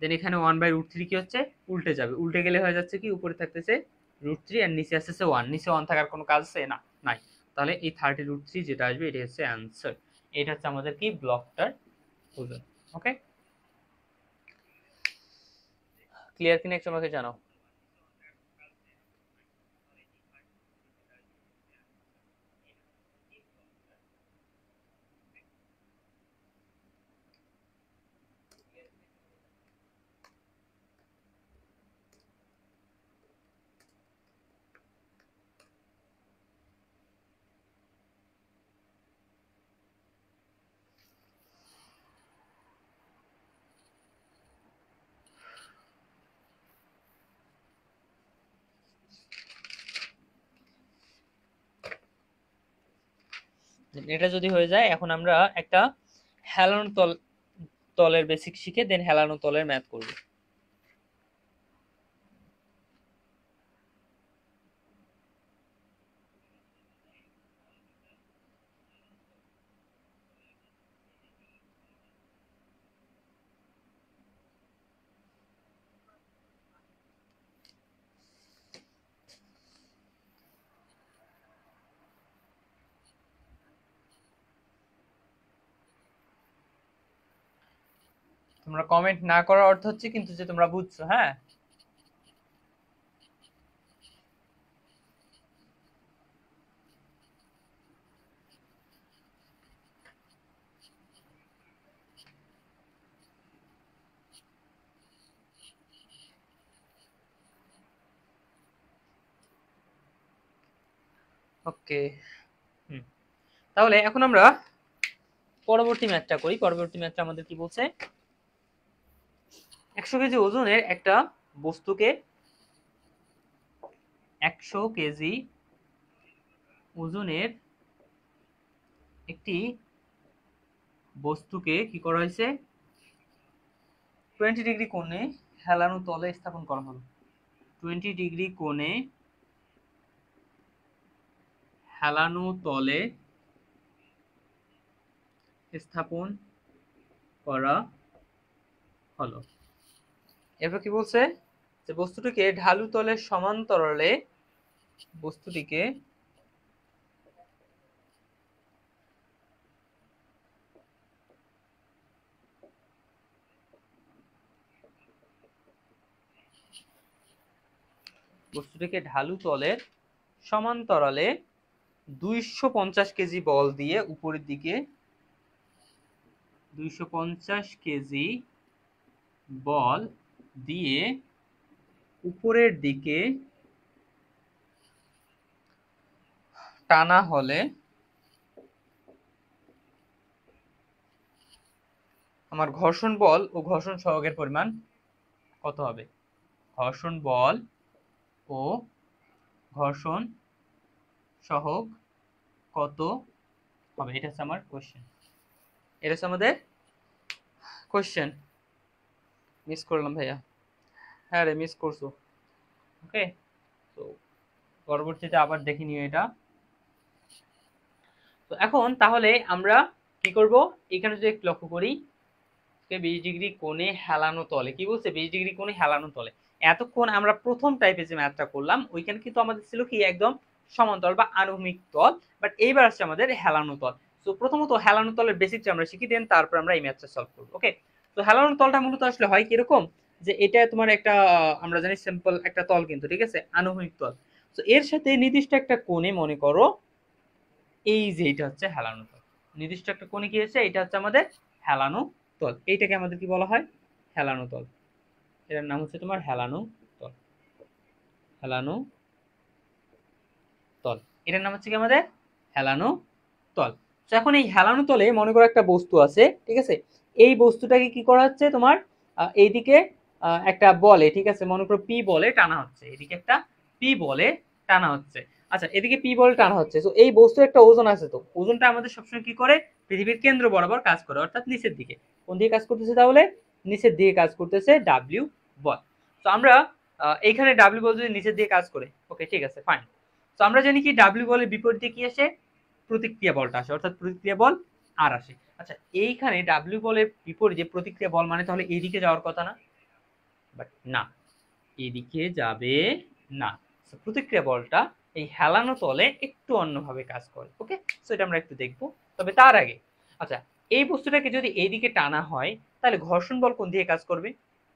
দেন এখানে 1/√3 কি হচ্ছে, উল্টে যাবে। উল্টে গেলে হয়ে যাচ্ছে কি, উপরে থাকতেছে √3 আর নিচে আসতেছে 1। নিচে 1 থাকার কোনো কাজ আছে না, নাই। তাহলে এই 30√3 যেটা আসবে, এটা হচ্ছে অ্যান্সার। এটা হচ্ছে আমাদের কি, ব্লকটার ওজন। ওকে, ক্লিয়ার কিনা একটু আমাকে জানাও। এটা যদি হয়ে যায়, এখন আমরা একটা হেলানো তলের বেসিক শিখে দেন হেলানো তলের ম্যাথ করব। তোমরা কমেন্ট না করার অর্থ হচ্ছে কিন্তু যে তোমরা বুঝছো, হ্যাঁ। ওকে, তাহলে এখন আমরা পরবর্তী ম্যাথটা করি। পরবর্তী ম্যাথটা আমাদের কি বলছে, 100 কেজি ওজনের একটা বস্তুকে, 100 কেজি ওজনের একটি বস্তুকে কি করা হয়েছে, 20 ডিগ্রি কোণে হেলানো তলে স্থাপন করা হলো। 20 ডিগ্রি কোণে হেলানো তলে স্থাপন করা হলো। এরপর কি বলছে, যে বস্তুটিকে ঢালু তলের সমান্তরালে, বস্তুটিকে ঢালু তলের সমান্তরালে 250 কেজি বল দিয়ে উপরের দিকে, 250 কেজি বল দিয়ে উপরের দিকে টানা হলে আমার ঘর্ষণ বল ও ঘর্ষণ সহগের পরিমাণ কত হবে? ঘর্ষণ বল ও ঘর্ষণ সহগ কত হবে? এটা হচ্ছে আমার কোশ্চেন, এটা হচ্ছে আমাদের কোশ্চেন। মিস করলাম ভাইয়া। হ্যাঁ রে, মিস করছো। ওকে, তো পরবর্তীতে আবার দেখে নিও এটা। তো এখন তাহলে আমরা কি করব, এখানে যদি একটু লক্ষ্য করি, 20 ডিগ্রি কোণে হেলানো তলে, কি বলছে 20 ডিগ্রি কোণে হেলানো তলে। এতক্ষণ আমরা প্রথম টাইপে যে ম্যাথটা করলাম ওইখানে কিন্তু আমাদের ছিল কি একদম সমান্তরাল বা আনুভূমিক তল, বাট এইবার আসছে আমাদের হেলানো তল। তো প্রথমত হেলানো তলের বেসিকটা আমরা শিখি, দেন তারপর আমরা এই ম্যাথটা সলভ করবো। ওকে, তো হেলানো তলটা মূলত আসলে হয় কিরকম, যে এটা তোমার একটা আমরা জানি সিম্পল একটা তল কিন্তু, ঠিক আছে, আনুভূমিক তল। তো এর সাথে নির্দিষ্ট একটা কোণে মনে করো এই যে এটা হচ্ছে হেলানো তল, নির্দিষ্ট একটা কোণে কি হচ্ছে, এটা হচ্ছে আমাদের হেলানো তল। এইটাকে আমাদের কি বলা হয়, হেলানো তল। এটার নাম হচ্ছে তোমার হেলানো তল, হেলানো তল, এটার নাম হচ্ছে কি আমাদের হেলানো তল। তো এখন এই হেলানো তলে মনে করো একটা বস্তু আছে, ঠিক আছে, এই বস্তুটাকে কি করা হচ্ছে তোমার এইদিকে একটা বলে, ঠিক আছে, মনে করো পি বলে টানা হচ্ছে, এদিকে একটা পি বলে টানা হচ্ছে। আচ্ছা, এদিকে পি বলে টানা হচ্ছে, তো এই বস্তুর একটা ওজন আছে, তো ওজনটা আমাদের সবসময় কি করে, পৃথিবীর কেন্দ্র বরাবর কাজ করে, অর্থাৎ নিচের দিকে। কোন দিকে কাজ করতেছে তাহলে, নিচের দিকে কাজ করতেছে, ডাব্লিউ বল। তো আমরা এইখানে ডাব্লিউ বল যদি নিচের দিকে কাজ করে, ওকে ঠিক আছে ফাইন। তো আমরা জানি কি ডাব্লিউ বলের বিপরীতে কি আসে, প্রতিক্রিয়া বলটা আসে, অর্থাৎ প্রতিক্রিয়া বল আর আসে। আচ্ছা, এইখানে ডাব্লিউ বলের বিপরীতে প্রতিক্রিয়া বল মানে তাহলে এইদিকে যাওয়ার কথা না, বাট না, এদিকে যাবে না। প্রতিক্রিয়া বলটা এই হেলানো তলে একটু অন্যভাবে কাজ করে। ওকে, সো এটা আমরা একটু দেখবো। তবে তার আগে, আচ্ছা, এই বস্তুটাকে যদি এইদিকে টানা হয় তাহলে ঘর্ষণ বল কোন দিকে কাজ করবে,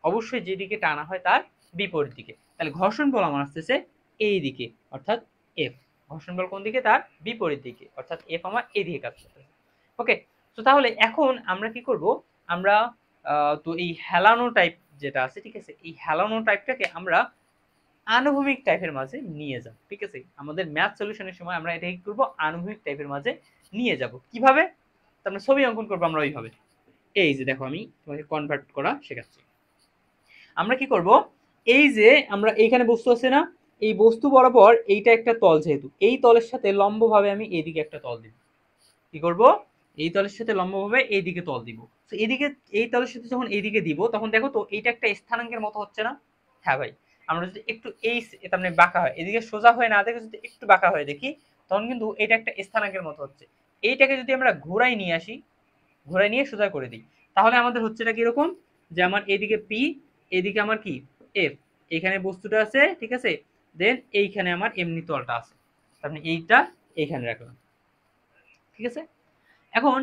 অবশ্যই যেদিকে টানা হয় তার বিপরীত দিকে। তাহলে ঘর্ষণ বল আমার আসতেছে এই দিকে, অর্থাৎ এফ। ঘর্ষণ বল কোন দিকে, তার বিপরীত দিকে, অর্থাৎ এফ আমার এই দিকে কাজ করতেছে। ওকে, তো তাহলে এখন আমরা কি করব, আমরা তো এই হেলানো টাইপ যেটা আছে, ঠিক আছে, এই হেলানো টাইপটাকে আমরা আনুভূমিক টাইপের মাঝে নিয়ে যাব, ঠিক আছে, আমাদের ম্যাথ সলিউশনের সময় আমরা এটা কি করব, আনুভূমিক টাইপের মাঝে নিয়ে যাব। কিভাবে, তারপরে ছবি অঙ্কন করবো আমরা ওইভাবে। এই যে দেখো আমি তোমাকে কনভার্ট করা শেখাচ্ছি। আমরা কি করব, এই যে আমরা এইখানে বস্তু আছে না, এই বস্তু বরাবর এইটা একটা তল, যেহেতু এই তলের সাথে লম্বভাবে আমি এইদিকে একটা তল দিব। কি করব, এই তলের সাথে লম্বভাবে এইদিকে তল দিব। তো এদিকে এই তলের সাথে যখন এইদিকে দিব তখন দেখো তো এইটা একটা স্থানাঙ্কের মতো হচ্ছে না। হ্যাঁ ভাই, আমরা যদি একটু এই তার মানে বাঁকা হয়, এদিকে সোজা হয়ে না দেখে যদি একটু বাঁকা হয়ে দেখি, তখন কিন্তু এটা একটা স্থানাঙ্কের মতো হচ্ছে। এইটাকে যদি আমরা ঘোরায় নিয়ে আসি, ঘোরায় নিয়ে সোজা করে দিই, তাহলে আমাদের হচ্ছে এটা কিরকম, যে আমার এইদিকে পি, এইদিকে আমার কি এফ, এইখানে বস্তুটা আছে, ঠিক আছে, দেন এইখানে আমার এমনি তলটা আছে, তার মানে এইটা এইখানে রাখলাম, ঠিক আছে। এখন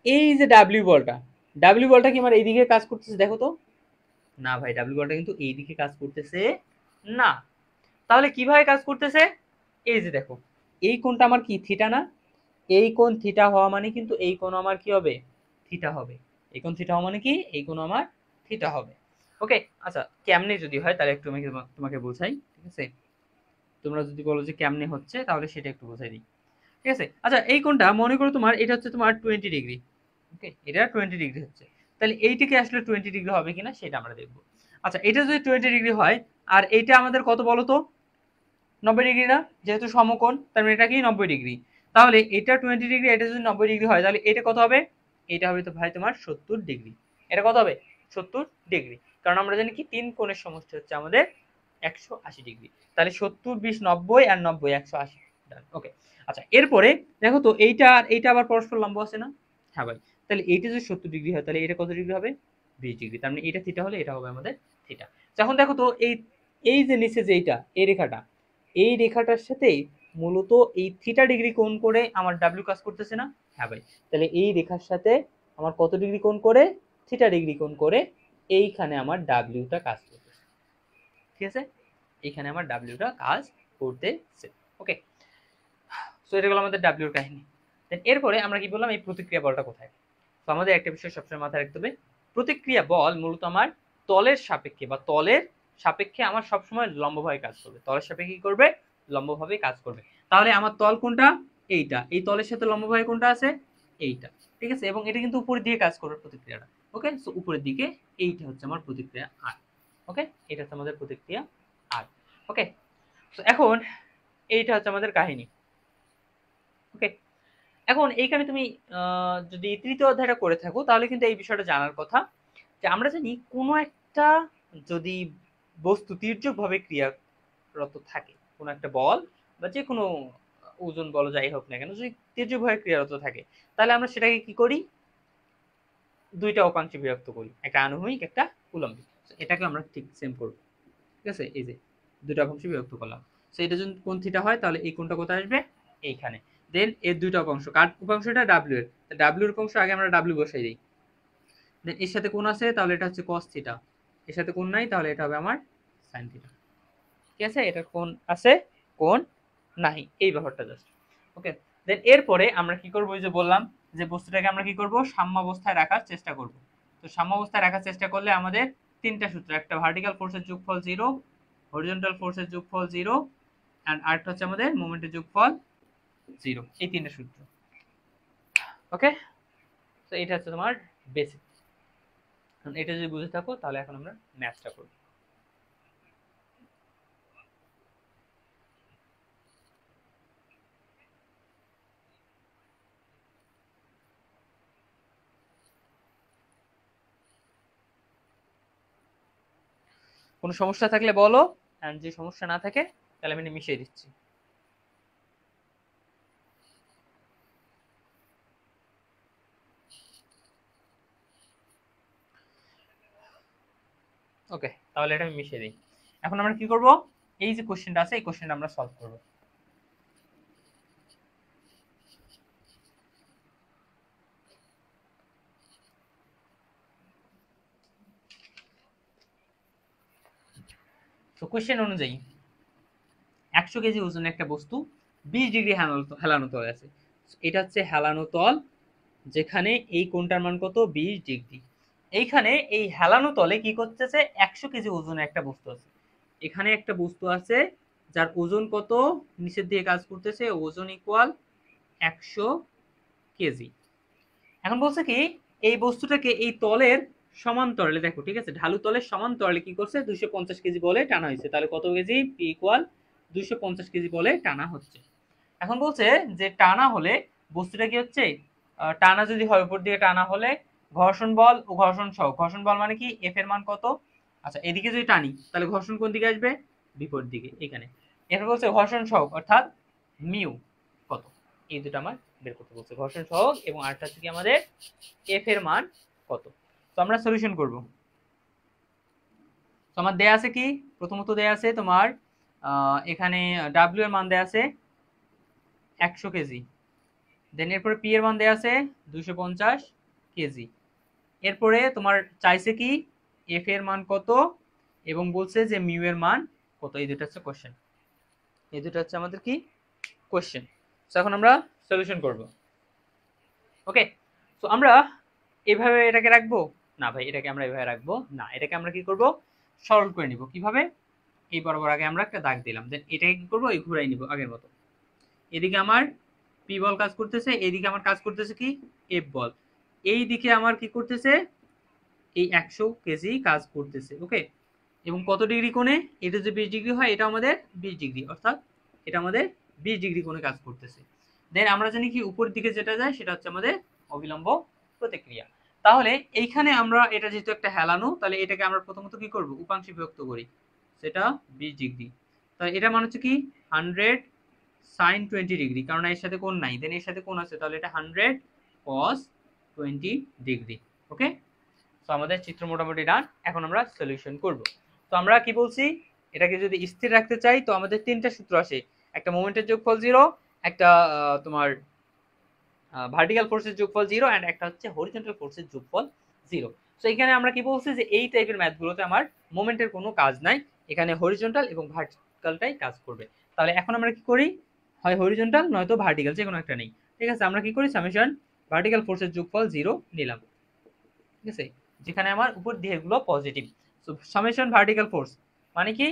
এই যে ডাব্লিউ বলটা, ডাব্লিউ বলটা কি আমার এইদিকে কাজ করতেছে দেখো তো, না ভাই, ডাব্লিউ বলটা কিন্তু এইদিকে কাজ করতেছে না। তাহলে কিভাবে কাজ করতেছে, এই যে দেখো, এই কোণটা আমার কি থিটা না, এই কোণ থিটা হওয়া মানে কিন্তু এই কোণ আমার কি হবে, থিটা হবে। এই কোণ থিটা হওয়া মানে কি, এই কোণ আমার থিটা হবে। ওকে, আচ্ছা, কেমনে যদি হয় তাহলে একটু আমি তোমাকে বোঝাই, ঠিক আছে, তোমরা যদি বলো যে কেমনে হচ্ছে তাহলে সেটা একটু বোঝাই দিই, ঠিক আছে। আচ্ছা, এই কোণটা মনে করো তোমার এটা হচ্ছে তোমার 20 ডিগ্রি, ওকে, এটা 20 ডিগ্রি হচ্ছে, তাহলে এইটাকে আসলে 20 ডিগ্রি হবে কিনা সেটা আমরা দেখবো। আচ্ছা, এটা যদি 20 ডিগ্রি হয় আর এইটা আমাদের কত বলো তো, 90 ডিগ্রি না, যেহেতু সমকোণ তার মানে এটা কি 90 ডিগ্রি। তাহলে এটা 20 ডিগ্রি, এটা যদি 90 ডিগ্রি হয় তাহলে এটা কত হবে, এটা হবে তো ভাই তোমার 70 ডিগ্রি। এটা কত হবে, 70 ডিগ্রি, কারণ আমরা জানি কি তিন কোণের সমষ্টি হচ্ছে আমাদের 180 ডিগ্রি। তাহলে 70 20 90 আর 90 180। ওকে, আচ্ছা, এরপরে দেখো তো এইটা আর এইটা আবার পরস্পর লম্ব আছে না, হ্যাঁ ভাই, তাহলে এইটা যদি 70 ডিগ্রি হয় তাহলে এটা কত ডিগ্রি হবে, 20 ডিগ্রি, তার মানে এটা থিটা হলে এটা হবে আমাদের থিটা। এখন দেখো তো এই এই যে নিচে যে এইটা এই রেখাটা, এই রেখাটার সাথে মূলত এই থিটা ডিগ্রি কোণ করে আমার ডাব্লিউ কাজ করতেছে না, হ্যাঁ ভাই, তাহলে এই রেখার সাথে আমার কত ডিগ্রি কোণ করে, থিটা ডিগ্রি কোণ করে এইখানে আমার ডাব্লিউটা কাজ করতেছে, ঠিক আছে, এইখানে আমার ডাব্লিউটা কাজ করতেছে। ওকে, সো এটা হলো আমাদের ডাব্লিউর কাহিনী। দেন এরপরে আমরা কি বললাম, এই প্রতিক্রিয়া বলটা কোথায়। তো আমাদের একটা বিষয় সবসময় মাথায় রাখতে হবে, প্রতিক্রিয়া বল মূলত আমার তলের সাপেক্ষে বা তলের সাপেক্ষে আমার সবসময় লম্বভাবে কাজ করবে, তলের সাপেক্ষে কি করবে, লম্বভাবে কাজ করবে। তাহলে আমার তল কোনটা, এইটা, এই তলের সাথে লম্বভাবে কোনটা আছে, এইটা, ঠিক আছে, এবং এটা কিন্তু উপরের দিকে কাজ করবে প্রতিক্রিয়াটা। ওকে, সো উপরের দিকে এইটা হচ্ছে আমার প্রতিক্রিয়া আর। ওকে, এটা হচ্ছে আমাদের প্রতিক্রিয়া আর। ওকে, তো এখন এইটা হচ্ছে আমাদের কাহিনী। ওকে, এখন এইখানে তুমি যদি তৃতীয় অধ্যায়টা করে থাকো তাহলে কিন্তু এই বিষয়টা জানার কথা, যে আমরা জানি কোনো এক একটা যদি বস্তু তির্যকভাবে ক্রিয়ারত থাকে, কোনো একটা বল বা যে কোনো ওজন বল যাই হোক না কেন, যদি তির্যকভাবে ক্রিয়ারত থাকে, তাহলে আমরা সেটাকে কি করি, দুইটা উপাংশে বিভক্ত করি, একটা আনুভূমিক একটা কুলম্বিক। এটাকে আমরা ঠিক সেম করব, ঠিক আছে, এই যে দুইটা উপাংশে বিভক্ত করলাম। সো এটা যদি কোণ থিটা হয় তাহলে এই কোণটা কোথায় আসবে, এইখানে। দেন এর দুইটা উপাংশ, কার উপাংশটা ডাব্লিউ এর, ডাব্লিউ এর উপাংশ আগে আমরা ডাব্লিউ বসাই দিই। দেন এর সাথে কোণ আছে তাহলে এটা হচ্ছে cos থিটা, এর সাথে কোণ নাই তাহলে এটা হবে আমার sin থিটা। ঠিক আছে, এটা কোণ আছে কোণ নাই, এই ব্যাপারটা জাস্ট। ওকে, দেন এরপরে আমরা কি করব, ওই যে বললাম যে বস্তুটাকে আমরা কি করব, সাম্যাবস্থায় রাখার চেষ্টা করব। তো সাম্যাবস্থায় রাখার চেষ্টা করলে আমাদের তিনটা সূত্র, একটা ভার্টিক্যাল ফোর্সের যোগফল 0, হরিজন্টাল ফোর্সের যোগফল 0, এন্ড আরেকটা হচ্ছে আমাদের মোমেন্টের যোগফল 0, এই তিনটা সূত্র। ওকে, তো এটা হচ্ছে তোমার বেসিক। এটা যদি বুঝে থাকো তাহলে এখন আমরা ম্যাথটা করব। কোনো সমস্যা থাকলে বলো, এন্ড যে সমস্যা না থাকে তাহলে আমি মিশিয়ে দিচ্ছি। ওকে, তাহলে এটা আমি মিশিয়ে দিই। এখন আমরা কি করব, এই যে কোশ্চেনটা আছে এই কোশ্চেনটা আমরা সলভ করব। তো কোশ্চেন অনুযায়ী 100 কেজি ওজনের একটা বস্তু 20 ডিগ্রি হেলানো তলে আছে। এটা হচ্ছে হেলানো তল, যেখানে এই কোণটার মান কত, 20 ডিগ্রি। এইখানে এই হেলানো তলে কি করতেছে, 100 কেজি ওজনের একটা বস্তু আছে। এখানে একটা বস্তু আছে যার ওজন কত, নিচের দিকে কাজ করতেছে, ওজন ইকুয়াল 100 কেজি। এখন বলছে কি, এই বস্তুটাকে এই তলের সমান্তরালে দেখো, ঠিক আছে, ঢালু তলের সমান্তরালে কি করছে, 250 কেজি বলে টানা হয়েছে। তাহলে কত কেজি, পি ইকুয়াল 250 কেজি বলে টানা হচ্ছে। এখন বলছে যে টানা হলে বস্তুটা কি হচ্ছে, টানা যদি হয় উপর দিকে টানা হলে ঘর্ষণ বল ও ঘর্ষণ সহগ, ঘর্ষণ বল মানে কি, এফ এর মান কত, আচ্ছা এদিকে যদি টানি তাহলে ঘর্ষণ কোন দিকে আসবে, বিপরীত দিকে, এখানে। এরপর বলছে ঘর্ষণ সহগ অর্থাৎ মিউ কত, এই দুটো আমার বের করতে বলছে, ঘর্ষণ সহগ এবং আরেকটা হচ্ছে কি আমাদের এফ এর মান কত। তো আমরা সলিউশন করব। তো আমার দেয়া আছে কি, প্রথমত দেয়া আছে তোমার এখানে ডাব্লিউ এর মান দেয়া আছে 100 কেজি, দেন এরপরে পি এর মান দেয়া আছে 250 কেজি। এরপরে তোমার চাইছে কি এফ এর মান কত এবং বলছে যে মিউ এর মান কত, এই দুটো হচ্ছে কোশ্চেন, এই দুটো হচ্ছে আমাদের কি কোশ্চেন। তো এখন আমরা সলিউশন করব। ওকে, তো আমরা এভাবে এটাকে রাখবো না ভাই, এটাকে আমরা এভাবে রাখবো না, এটাকে আমরা কি করব, সরল করে নিব। কিভাবে, এই বরাবর আগে আমরা একটা দাগ দিলাম, দেন এটাকে কি করব, এই ঘুরাই নিব আগের মতো। এদিকে আমার পি বল কাজ করতেছে, এইদিকে আমার কাজ করতেছে কি এফ বল, এই দিকে আমার কি করতেছে, এই 100 কেজি কাজ করতেছে। ওকে, এবং কত ডিগ্রি কোণে, এটা যে 20 ডিগ্রি হয় এটা আমাদের 20 ডিগ্রি, অর্থাৎ এটা আমাদের 20 ডিগ্রি কোণে কাজ করতেছে। দেন আমরা জানি কি উপরের দিকে যেটা যায় সেটা হচ্ছে আমাদের অবিলম্ব প্রতিক্রিয়া। তাহলে এইখানে আমরা, এটা যেহেতু একটা হেলানো, তাহলে এটাকে আমরা প্রথমত কি করব, উপাংশে বিভক্ত করি, সেটা 20 ডিগ্রি। তাহলে এটা মানে হচ্ছে কি 100 sin 20 ডিগ্রি, কারণ এর সাথে কোণ নাই, দেন এর সাথে কোণ আছে, তাহলে এটা 100 cos 20 ডিগ্রি। ওকে, তো আমাদের চিত্র মোটামুটি ডান। এখন আমরা সলিউশন করব। তো আমরা কি বলছি, এটাকে যদি স্থির রাখতে চাই তো আমাদের তিনটা সূত্র আসে, একটা মোমেন্টের যোগফল 0, একটা তোমার ভার্টিক্যাল ফোর্সের যোগফল 0, এন্ড একটা হচ্ছে হরিজন্টাল ফোর্সের যোগফল 0। তো এখানে আমরা কি বলছি যে এই টাইপের ম্যাথগুলোতে আমার মোমেন্টের কোনো কাজ নাই, এখানে হরিজন্টাল এবং ভার্টিক্যালটাই কাজ করবে। তাহলে এখন আমরা কি করি, হয় হরিজন্টাল নয়তো ভার্টিক্যাল, যে কোনো একটা নেই। ঠিক আছে, আমরা কি করি, সামেশন ভার্টিক্যাল ফোর্সের যোগফল 0 নিলাম, ঠিক আছে, যেখানে আমার উপর দিকেগুলো positive. So summation vertical force মানে কি,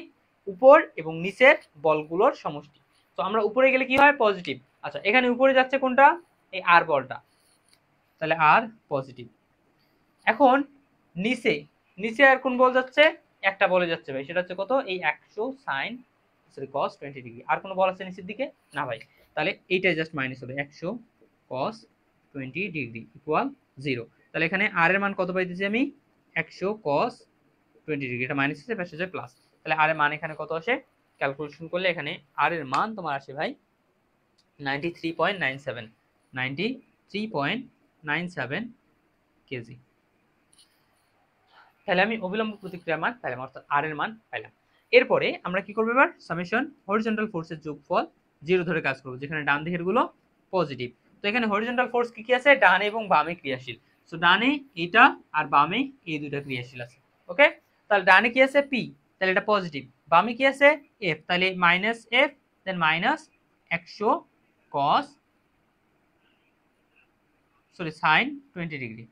উপর এবং নিচের বলগুলোর সমষ্টি। তো আমরা উপরে গেলে কি হয়, পজিটিভ। আচ্ছা, এখানে উপরে যাচ্ছে কোনটা, এই আর বলটা, তাহলে আর পজিটিভ। এখন নিচে, নিচে আর কোন বল যাচ্ছে, একটা বলে যাচ্ছে ভাই, সেটা হচ্ছে কত, এই 100 sin cos 20 ডিগ্রি। আর কোনো বল আছে নিচের দিকে না ভাই, তাহলে এইটাই জাস্ট মাইনাস হবে, 100 cos 20 ডিগ্রি ইকুয়াল 0। তাহলে এখানে আর এর মান কত পাইতেছি আমি, 100 cos 20 ডিগ্রি, এটা মাইনাস হচ্ছে, পাশে হচ্ছে প্লাস। তাহলে আর এর মান এখানে কত আসে, ক্যালকুলেশন করলে এখানে আর এর মান তোমার আসে ভাই 93.97, 93.97 কেজি। তাহলে আমি অবিলম্ব প্রতিক্রিয়ার মান পেলাম, অর্থাৎ আর এর মান পেলাম। এরপরে আমরা কি করবো, এবার সামেশন হরিজন্টাল ফোর্সের যোগফল 0 ধরে কাজ করবো, যেখানে ডান দিকের গুলো পজিটিভ। তো এখানে হরিজন্টাল ফোর্স কি কি আছে, ডানে এবং বামে ক্রিয়াশীল। সো ডানে এটা আর বামে এই দুইটা ক্রিয়াশীল আছে। ওকে, তাহলে ডানে কি আছে পি, তাহলে এটা পজিটিভ। বামে কি আছে এফ, তাহলে minus F, then minus 100 cos sine 20 degree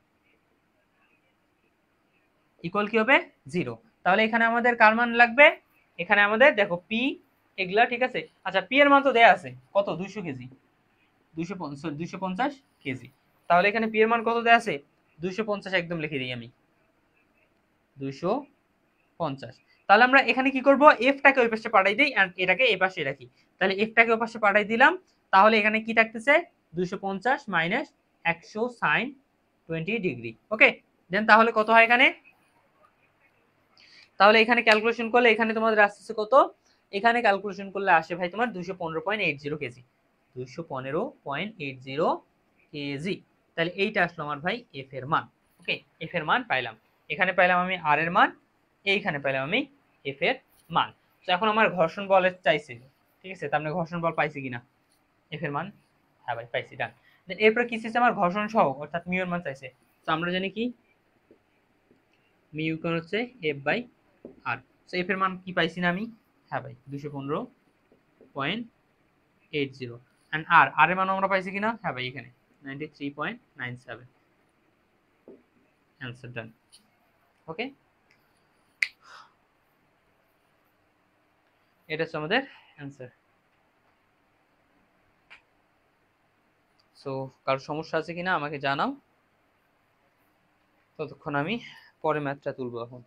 equal কি হবে 0। তাহলে এখানে আমাদের কার মান লাগবে, এখানে আমাদের দেখো পি এগুলা ঠিক আছে। আচ্ছা পি এর মান তো দেয়া আছে কত, 200 কেজি, 250 কেজি। তাহলে এখানে পি এর মান কত দেয়া আছে, 250 একদম লিখে দিই আমি, 250। তাহলে আমরা এখানে কি করব, এফটাকে ওই পাশে পাঠাই দিই আর এটাকে এই পাশে রাখি। তাহলে এফটাকে ওই পাশে পাঠাই দিলাম, তাহলে এখানে কি থাকতেছে 250 মাইনাস 100 সাইন 20 ডিগ্রি। ওকে, দেন তাহলে কত হয় এখানে, তাহলে এখানে ক্যালকুলেশন করলে এখানে তোমাদের আসছে কত, এখানে ক্যালকুলেশন করলে আসে ভাই তোমার 215.80 কেজি, 215.80 কেজি। তাহলে এইটা আসলো আমার ভাই এফ এর মান। ওকে, এফ এর মান পাইলাম, এখানে পাইলাম আমি আর এর মান, এইখানে পাইলাম আমি এফ এর মান। তো এখন আমার ঘর্ষণ বলের চাইছে, ঠিক আছে, তার মানে ঘর্ষণ বল পাইছি কিনা, এফ এর মান, হ্যাঁ ভাই পাইছি, ডান। দেন এরপর কি চাইছে আমার, ঘর্ষণ সহ অর্থাৎ মিউ এর মান চাইছে। তো আমরা জানি কি মিউ কোন হচ্ছে F by R, so F এর মান কি পাইছি না আমি, হ্যাঁ ভাই 215.80। এন্ড আর আর এর মান আমরা পাইছি কিনা, হ্যাঁ ভাই এখানে 93.97। অ্যানসার ডান। ওকে, এটা হচ্ছে আমাদের অ্যানসার। সো কারো সমস্যা আছে কিনা আমাকে জানাও, ততক্ষণ আমি পরে ম্যাথটা তুলবো এখন।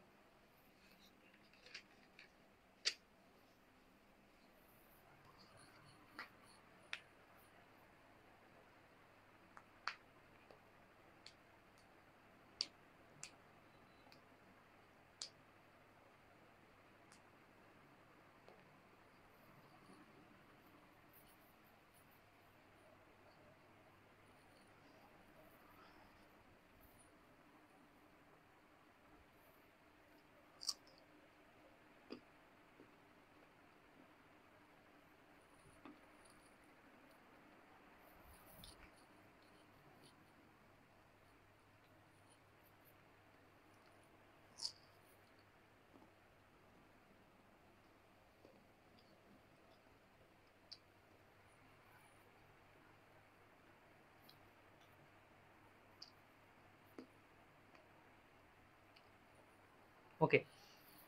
ওকে,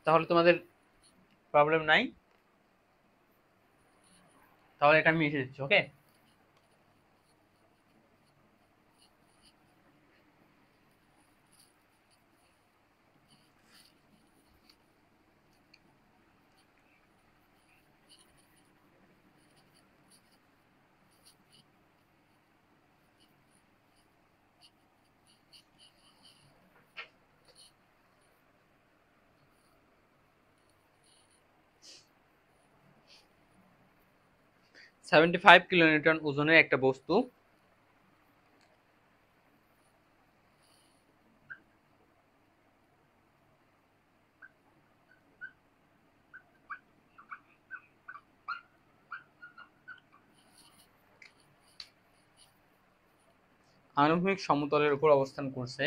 তাহলে তোমাদের প্রবলেম নাই, তাহলে এটা আমি মিশে দিচ্ছি। ওকে, সেভেন্টি ফাইভ কিলোনিউটন ওজনের একটা বস্তু আনুভূমিক সমতলের উপর অবস্থান করছে,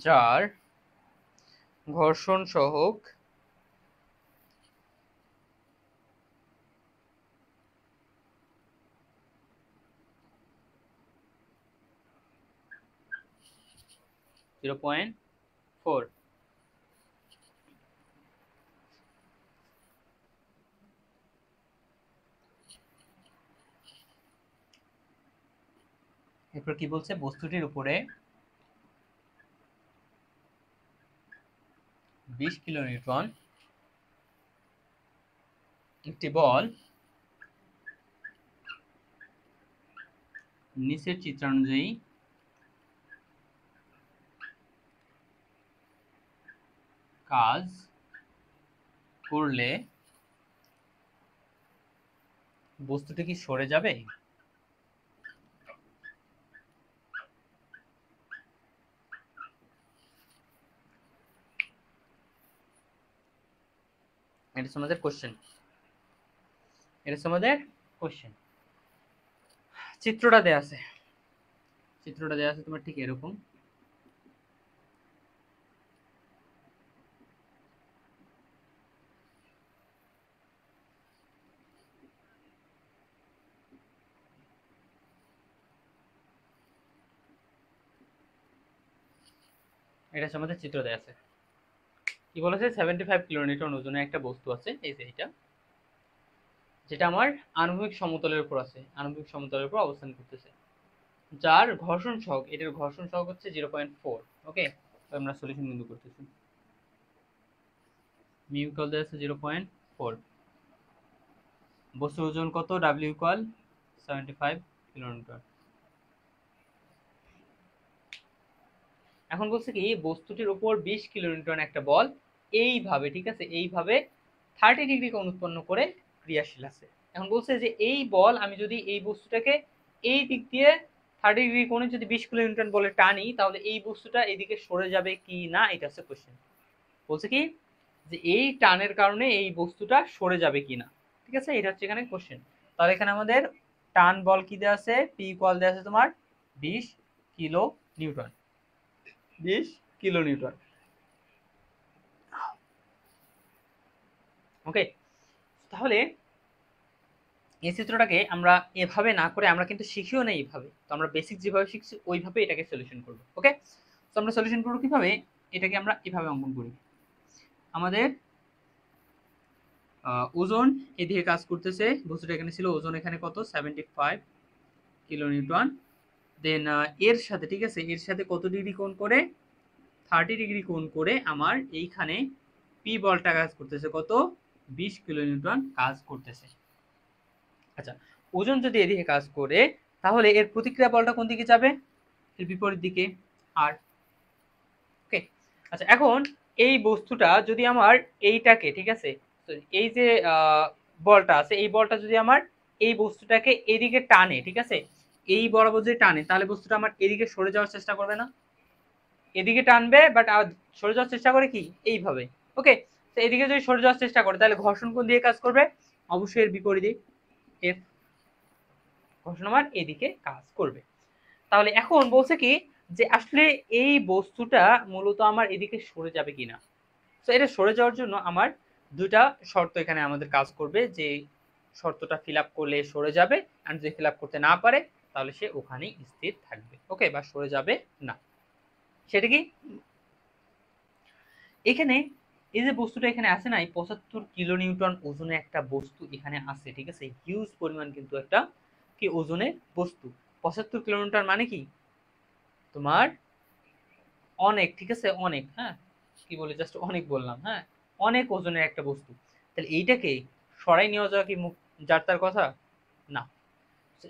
যার ঘর্ষণ সহগ 0.4। এরপর কি বলছে, বস্তুটির উপরে 20 কিলোনিউটন একটি বল নিচের চিত্রানুযায়ী কাজ করলে বস্তুটি কি সরে যাবে? এটা আমাদের কোশ্চেন, চিত্রটা দেয়া আছে, তোমার ঠিক এরকম। এটা আমাদের চিত্র দেয়া আছে। কি বলেছে? 75 কিলোনিউটন ওজনের একটা বস্তু আছে, এই যে এটা, যেটা আমার আণবিক সমতলের উপর আছে, আণবিক সমতলের উপর অবস্থান করতেছে, যার ঘর্ষণ সহগ, এটার ঘর্ষণ সহগ হচ্ছে 0.4। ওকে, তো আমরা সলিউশন বিন্দু করতেছি। মিউ ইকুয়াল দেয়া আছে 0.4, বস্তুর ওজন কত? W equal 75 kilonewton. এখন বলছে কি বস্তুটির উপর 20 কিলোনিউটন একটা বল এইভাবে, ঠিক আছে, এইভাবে 30 ডিগ্রি কোণ উৎপন্ন করে ক্রিয়াশীল আছে। এখন বলছে যে এই বল আমি যদি এই বস্তুটাকে এই দিক দিয়ে 30 ডিগ্রি কোণে যদি 20 কিলোনিউটন বলে টানি, তাহলে এই বস্তুটা এদিকে সরে যাবে কি না, এটা হচ্ছে কোশ্চেন। বলছে কি যে এই টানের কারণে এই বস্তুটা সরে যাবে কি না, ঠিক আছে, এটা হচ্ছে এখানে কোশ্চেন। তাহলে এখানে আমাদের টান বল কি দেওয়া আছে? পি ইকুয়াল দেওয়া আছে তোমার 20 কিলো নিউটন, 20 কিলোনিউটন। ওকে, তাহলে এই চিত্রটাকে আমরা এভাবে না করে আমরা কিন্তু শিখিও না এইভাবে, তো আমরা বেসিক যেভাবে শিখছি ওইভাবে এটাকে সলিউশন করব। ওকে, তো আমরা সলিউশন করব কিভাবে? এটাকে আমরা এভাবে অঙ্কন করি। আমাদের ওজন এদিকে কাজ করতেছে, বস্তুটা এখানে ছিল, ওজন এখানে কত? 75 কিলোনিউটন। দেন এর সাথে, ঠিক আছে, এর সাথে কত ডিগ্রি কোণ করে? 30 ডিগ্রি কোণ করে আমার এইখানে পি বলটা কাজ করতেছে কত? 20 কিলোনিউটন কাজ করতেছে। আচ্ছা, ওজন যদি এদিকে কাজ করে তাহলে এর প্রতিক্রিয়া বলটা কোন দিকে যাবে? এর বিপরীত দিকে। আর ওকে, আচ্ছা, এখন এই বস্তুটা যদি আমার এইটাকে, ঠিক আছে, এই যে বলটা আছে, এই বলটা যদি আমার এই বস্তুটাকে এদিকে টানে, ঠিক আছে, এই বরাবর যদি টানে, তাহলে বস্তুটা আমার এদিকে সরে যাওয়ার চেষ্টা করবে না? এদিকে টানবে, বাট সরে যাওয়ার চেষ্টা করে কি এইভাবে। ওকে, তো এদিকে যদি সরে যাওয়ার চেষ্টা করে তাহলে ঘর্ষণ কোন দিকে কাজ করবে? অবশ্যই এর বিপরীতে, এফ, ঘর্ষণ আমার এদিকে কাজ করবে। তাহলে এখন বলছে কি যে আসলে এই বস্তুটা মূলত আমার এদিকে সরে যাবে কিনা। তো এটা সরে যাওয়ার জন্য আমার দুইটা শর্ত এখানে আমাদের কাজ করবে, যে শর্তটা ফিল আপ করলে সরে যাবে, আর যদি ফিল আপ করতে না পারে তাহলে সে ওখানেই স্থির থাকবে। ওকে, বা সরে যাবে না। সেটা কি? এখানে এই যে বস্তুটা এখানে আছে না, এই 75 কিলোনিউটন ওজনের একটা বস্তু এখানে আছে, ঠিক আছে, হিউজ পরিমাণ কিন্তু একটা কি ওজনের বস্তু। 75 কিলোমিটার মানে কি তোমার অনেক, ঠিক আছে, অনেক, হ্যাঁ, কি বলে, জাস্ট অনেক বললাম, হ্যাঁ, অনেক ওজনের একটা বস্তু। তাহলে এইটাকে সরাই নিয়ে যাওয়া কি যার তার কথা না।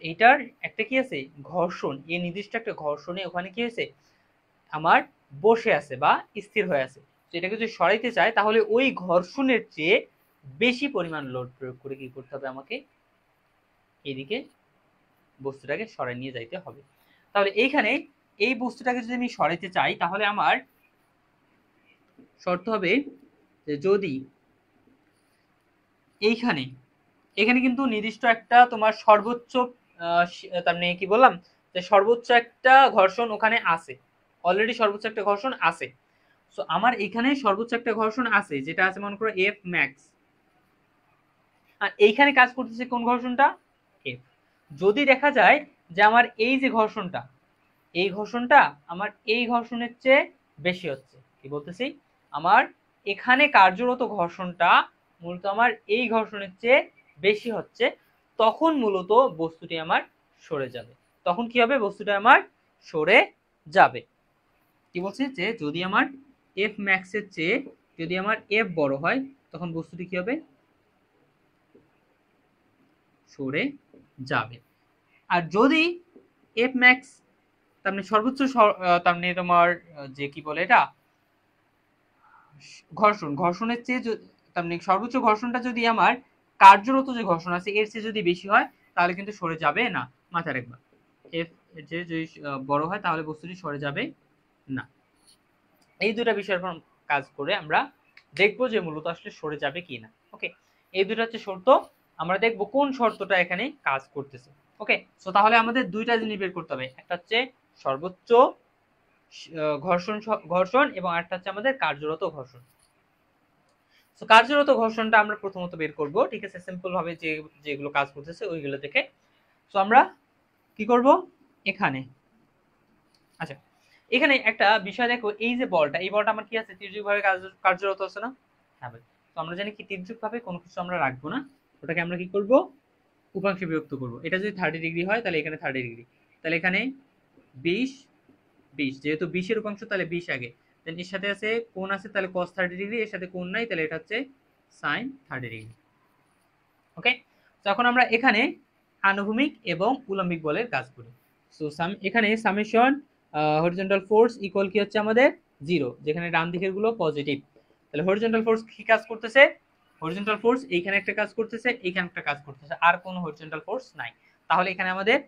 এইটার একটা কি আছে? ঘর্ষণ, এই নির্দিষ্ট একটা ঘর্ষণে ওখানে কি হয়েছে? আমার বসে আছে বা স্থির হয়ে আছে। তো এটাকে যদি সরাইতে চায় তাহলে ওই ঘর্ষণের চেয়ে বেশি পরিমাণ লোড প্রয়োগ করে কি করতে হবে? আমাকে এদিকে বস্তুটাকে সরাই নিয়ে যাইতে হবে। তাহলে এইখানে এই বস্তুটাকে যদি আমি সরাইতে চাই তাহলে আমার শর্ত হবে যে যদি এইখানে, এখানে কিন্তু নির্দিষ্ট একটা তোমার সর্বোচ্চ তার মানে কি বললাম, যে সর্বোচ্চ একটা ঘর্ষণ ওখানে আছে, অলরেডি সর্বোচ্চ একটা ঘর্ষণ আছে। সো আমার এখানে সর্বোচ্চ একটা ঘর্ষণ আছে, যেটা আছে মনে করো এফ ম্যাক্স, আর এইখানে কাজ করতেছে কোন ঘর্ষণটা? এফ। যদি দেখা যায় যে আমার এই যে ঘর্ষণটা, এই ঘর্ষণটা আমার এই ঘর্ষণের চেয়ে বেশি হচ্ছে, কি বলতেছি, আমার এখানে কার্যরত ঘর্ষণটা মূলত আমার এই ঘর্ষণের চেয়ে বেশি হচ্ছে, তখন মূলত বস্তুটি আমার সরে যাবে। তখন কি হবে? বস্তুটা আমার সরে যাবে। কি বলছে যে যদি আমার এফ ম্যাক্সের চেয়ে যদি আমার এফ বড় হয় তখন বস্তুটি কি হবে, সরে যাবে। আর যদি এফ ম্যাক্স তার মানে সর্বোচ্চ তার মানে তোমার যে কি বলে এটা ঘর্ষণের চেয়ে তার মানে সর্বোচ্চ ঘর্ষণটা যদি আমার কার্যরত যে ঘর্ষণ আছে এর চেয়ে যদি বেশি হয় তাহলে কিন্তু সরে যাবে না। মাথায় রাখবা, এফ এর চেয়ে যদি বড় হয় তাহলে বস্তুটি সরে যাবে না। এই দুটা বিষয়ের উপর কাজ করে আমরা দেখবো যে মূলত আসলে সরে যাবে কি না। ওকে, এই দুটো হচ্ছে শর্ত, আমরা দেখবো কোন শর্তটা এখানে কাজ করতেছে। ওকে, সো তাহলে আমাদের দুইটা জিনিস বের করতে হবে, একটা হচ্ছে সর্বোচ্চ ঘর্ষণ এবং আরেকটা হচ্ছে আমাদের কার্যরত ঘর্ষণ। সো কার্যরত ঘর্ষণটা আমরা প্রথমত বের করব, ঠিক আছে, সিম্পল ভাবে যেগুলো কাজ করতেছে ওইগুলো থেকে। সো আমরা কি করব এখানে, আচ্ছা এখানে একটা বিষয় দেখো, এই যে বলটা, এই বলটা আমার কি আছে, তির্যক ভাবে কার্যরত আছে না? হ্যাঁ ভাই। তো আমরা জানি কি তির্যক ভাবে কোনো কিছু আমরা রাখবো না, ওটাকে আমরা কি করব, উপাংশে বিভক্ত করব। এটা যদি 30 ডিগ্রি হয় তাহলে এখানে 30 ডিগ্রি, তাহলে এখানে 20 20, যেহেতু 20 এর উপাংশ তাহলে 20 আগে, দেন এর সাথে আছে কোণ আছে তাহলে cos 30 ডিগ্রি, এর সাথে কোণ নাই তাহলে এটা হচ্ছে sin 30 ডিগ্রি। ওকে, তো এখন আমরা এখানে আনুভূমিক এবং উলম্বিক বলের কাজ করি। সো এখানে সামেশন হরিজন্টাল ফোর্স ইকুয়াল কি হচ্ছে আমাদের 0, যেখানে ডান দিকের গুলো পজিটিভ। তাহলে হরিজন্টাল ফোর্স কি কাজ করতেছে, হরিজন্টাল ফোর্স এইখানে একটা কাজ করতেছে, এইখানে একটা কাজ করতেছে, আর কোনো হরিজন্টাল ফোর্স নাই। তাহলে এখানে আমাদের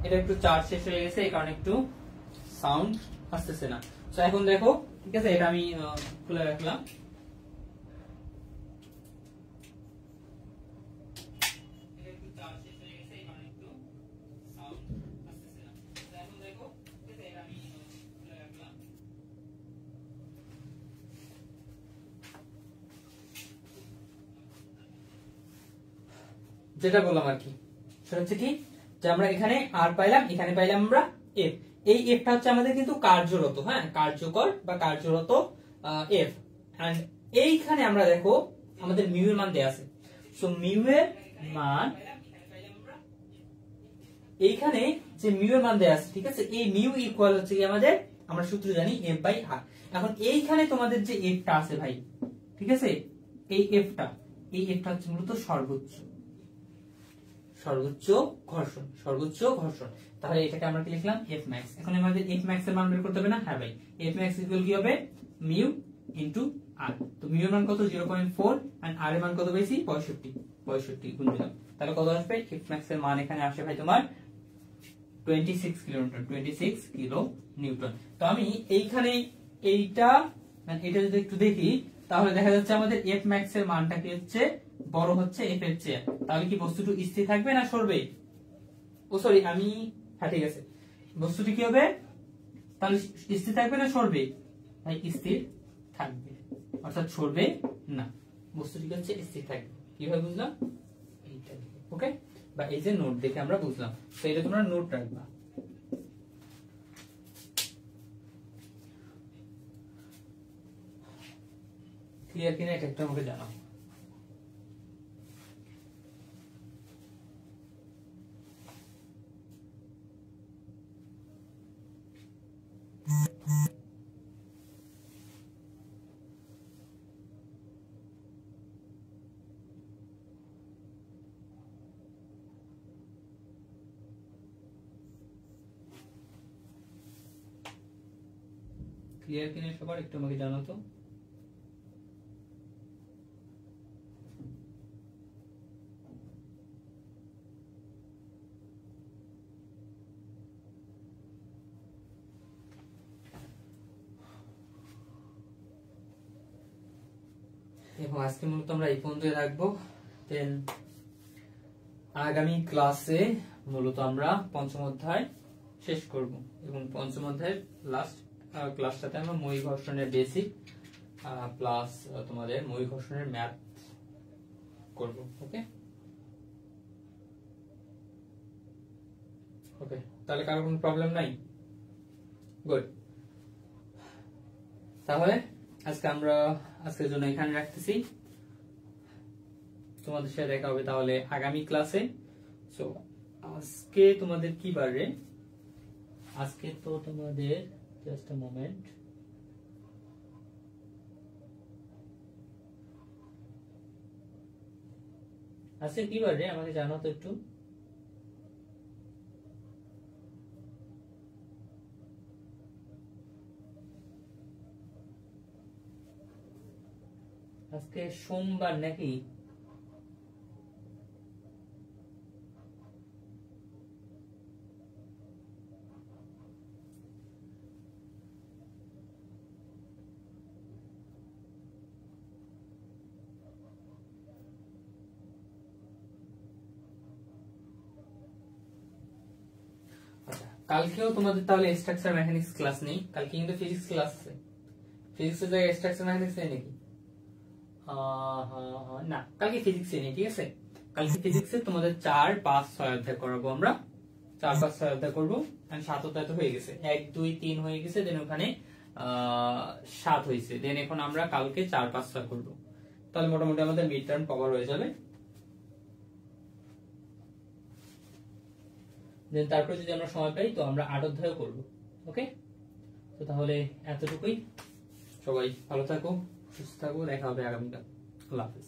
এটা একটু চার্জ শেষ হয়ে গেছে, এই কারণে একটু সাউন্ড আসতেছে না। তো এখন দেখো, ঠিক আছে, এটা আমি খুলে রাখলাম। যেটা বললাম আর কি, সেটা হচ্ছে কি যে আমরা এখানে আর পাইলাম, এখানে পাইলাম আমরা এফ। এই এফটা হচ্ছে আমাদের কিন্তু কার্যরত, হ্যাঁ, কার্যকর বা কার্যরত এফ। এন্ড এইখানে আমরা দেখো আমাদের মিউ এর মান দেয়া আছে। সো মিউ এর মান এইখানে যে মিউ এর মান দেয়া আছে, ঠিক আছে, এই মিউ ইকুয়াল হচ্ছে কি আমাদের, আমরা সূত্র জানি এফ বাই আর। এখন এইখানে তোমাদের যে এফটা আছে ভাই, ঠিক আছে, এই এফটা হচ্ছে মূলত সর্বোচ্চ ঘর্ষণ। তাহলে এটাকে আমরা কি লিখলাম, এফ ম্যাক্স। এখন আমাদের এফ ম্যাক্স এর মান বের করতে হবে না? হ্যাঁ ভাই, এফ ম্যাক্স ইকুয়াল কি হবে, মিউ ইনটু আর। তো মিউ এর মান কত, 0.4, এন্ড আর এর মান কত পেয়েছি, 65 গুণ দিলাম, তাহলে কত আসবে, এফ ম্যাক্স এর মান এখানে আসে ভাই তোমার 26 কিলোনিউটন, 26 কিলো নিউটন। তো আমি এইখানে এইটা মানে এটা যদি একটু দেখি, তাহলে দেখা যাচ্ছে আমাদের এফ ম্যাক্স এর মানটা কি হচ্ছে, বড় হচ্ছে এফ এর চেয়ে। তাহলে কি বস্তুটি স্থির থাকবে না সরবে? ও সরি, আমি হ্যাঁ ঠিক আছে, বস্তুটি কি হবে তাহলে, স্থির থাকবে না সরবে? ভাই স্থির থাকবে, অর্থাৎ সরবে না, বস্তুটি হচ্ছে স্থির থাকবে। কিভাবে বুঝলাম? এইটা ওকে, বা এই যে নোট দেখে আমরা বুঝলাম। তো এটা তোমরা নোট রাখবা। ক্লিয়ার কিনা এটা একটু আমাকে জানাও। ক্লিয়ার কিনা সবার একটু আমাকে জানাও তো। এবং আজকে মূলত আমরা এই পর্যন্তই রাখবো। দেন আগামী ক্লাসে মূলত আমরা পঞ্চম অধ্যায় শেষ করব, এবং পঞ্চম অধ্যায়ের লাস্ট ক্লাসটাতে আমরা মই ঘর্ষণের বেসিক প্লাস তোমাদের মই ঘর্ষণের ম্যাথ করব। ওকে ওকে, তাহলে কারো কোনো প্রবলেম নাই? গুড। তাহলে আজকের জন্য এখানে রাখতেছি, তোমাদের সাথে দেখা হবে তাহলে আগামী ক্লাসে। সো আজকে তোমাদের কি বার রে? আজকে তো তোমাদের জাস্ট আ মোমেন্ট, আজকে কি বার রে আমাকে জানাও তো একটু। আজকে সোমবার নাকি? কালকেও তোমাদের তাহলে স্ট্রাকচার মেকানিক্স ক্লাস নেই, কালকে কিন্তু ফিজিক্স ক্লাস আছে। ফিজিক্সের জায়গায় স্ট্রাকচার মেকানিক্স নেই নাকি? না, কালকে ফিজিক্সে নেই, ঠিক আছে। কালকে ফিজিক্সে তোমাদের 4, 5, 6 অধ্যায় করাবো আমরা। 4, 5, 6 অধ্যায় করবো। 7 অধ্যায় তো হয়ে গেছে, 1, 2, 3 হয়ে গেছে, দেন ওখানে 7 হয়েছে। দেন এখন আমরা কালকে 4, 5, 6 করবো। তাহলে মোটামুটি আমাদের মিড টার্ম কভার হয়ে যাবে। দেন তারপরে যদি আমরা সময় পাই তো আমরা 8 অধ্যায় করবো। ওকে, তো তাহলে এতটুকুই। সবাই ভালো থাকো, সুস্থ থাকো, দেখা হবে আগামীকাল। আল্লাহ হাফেজ।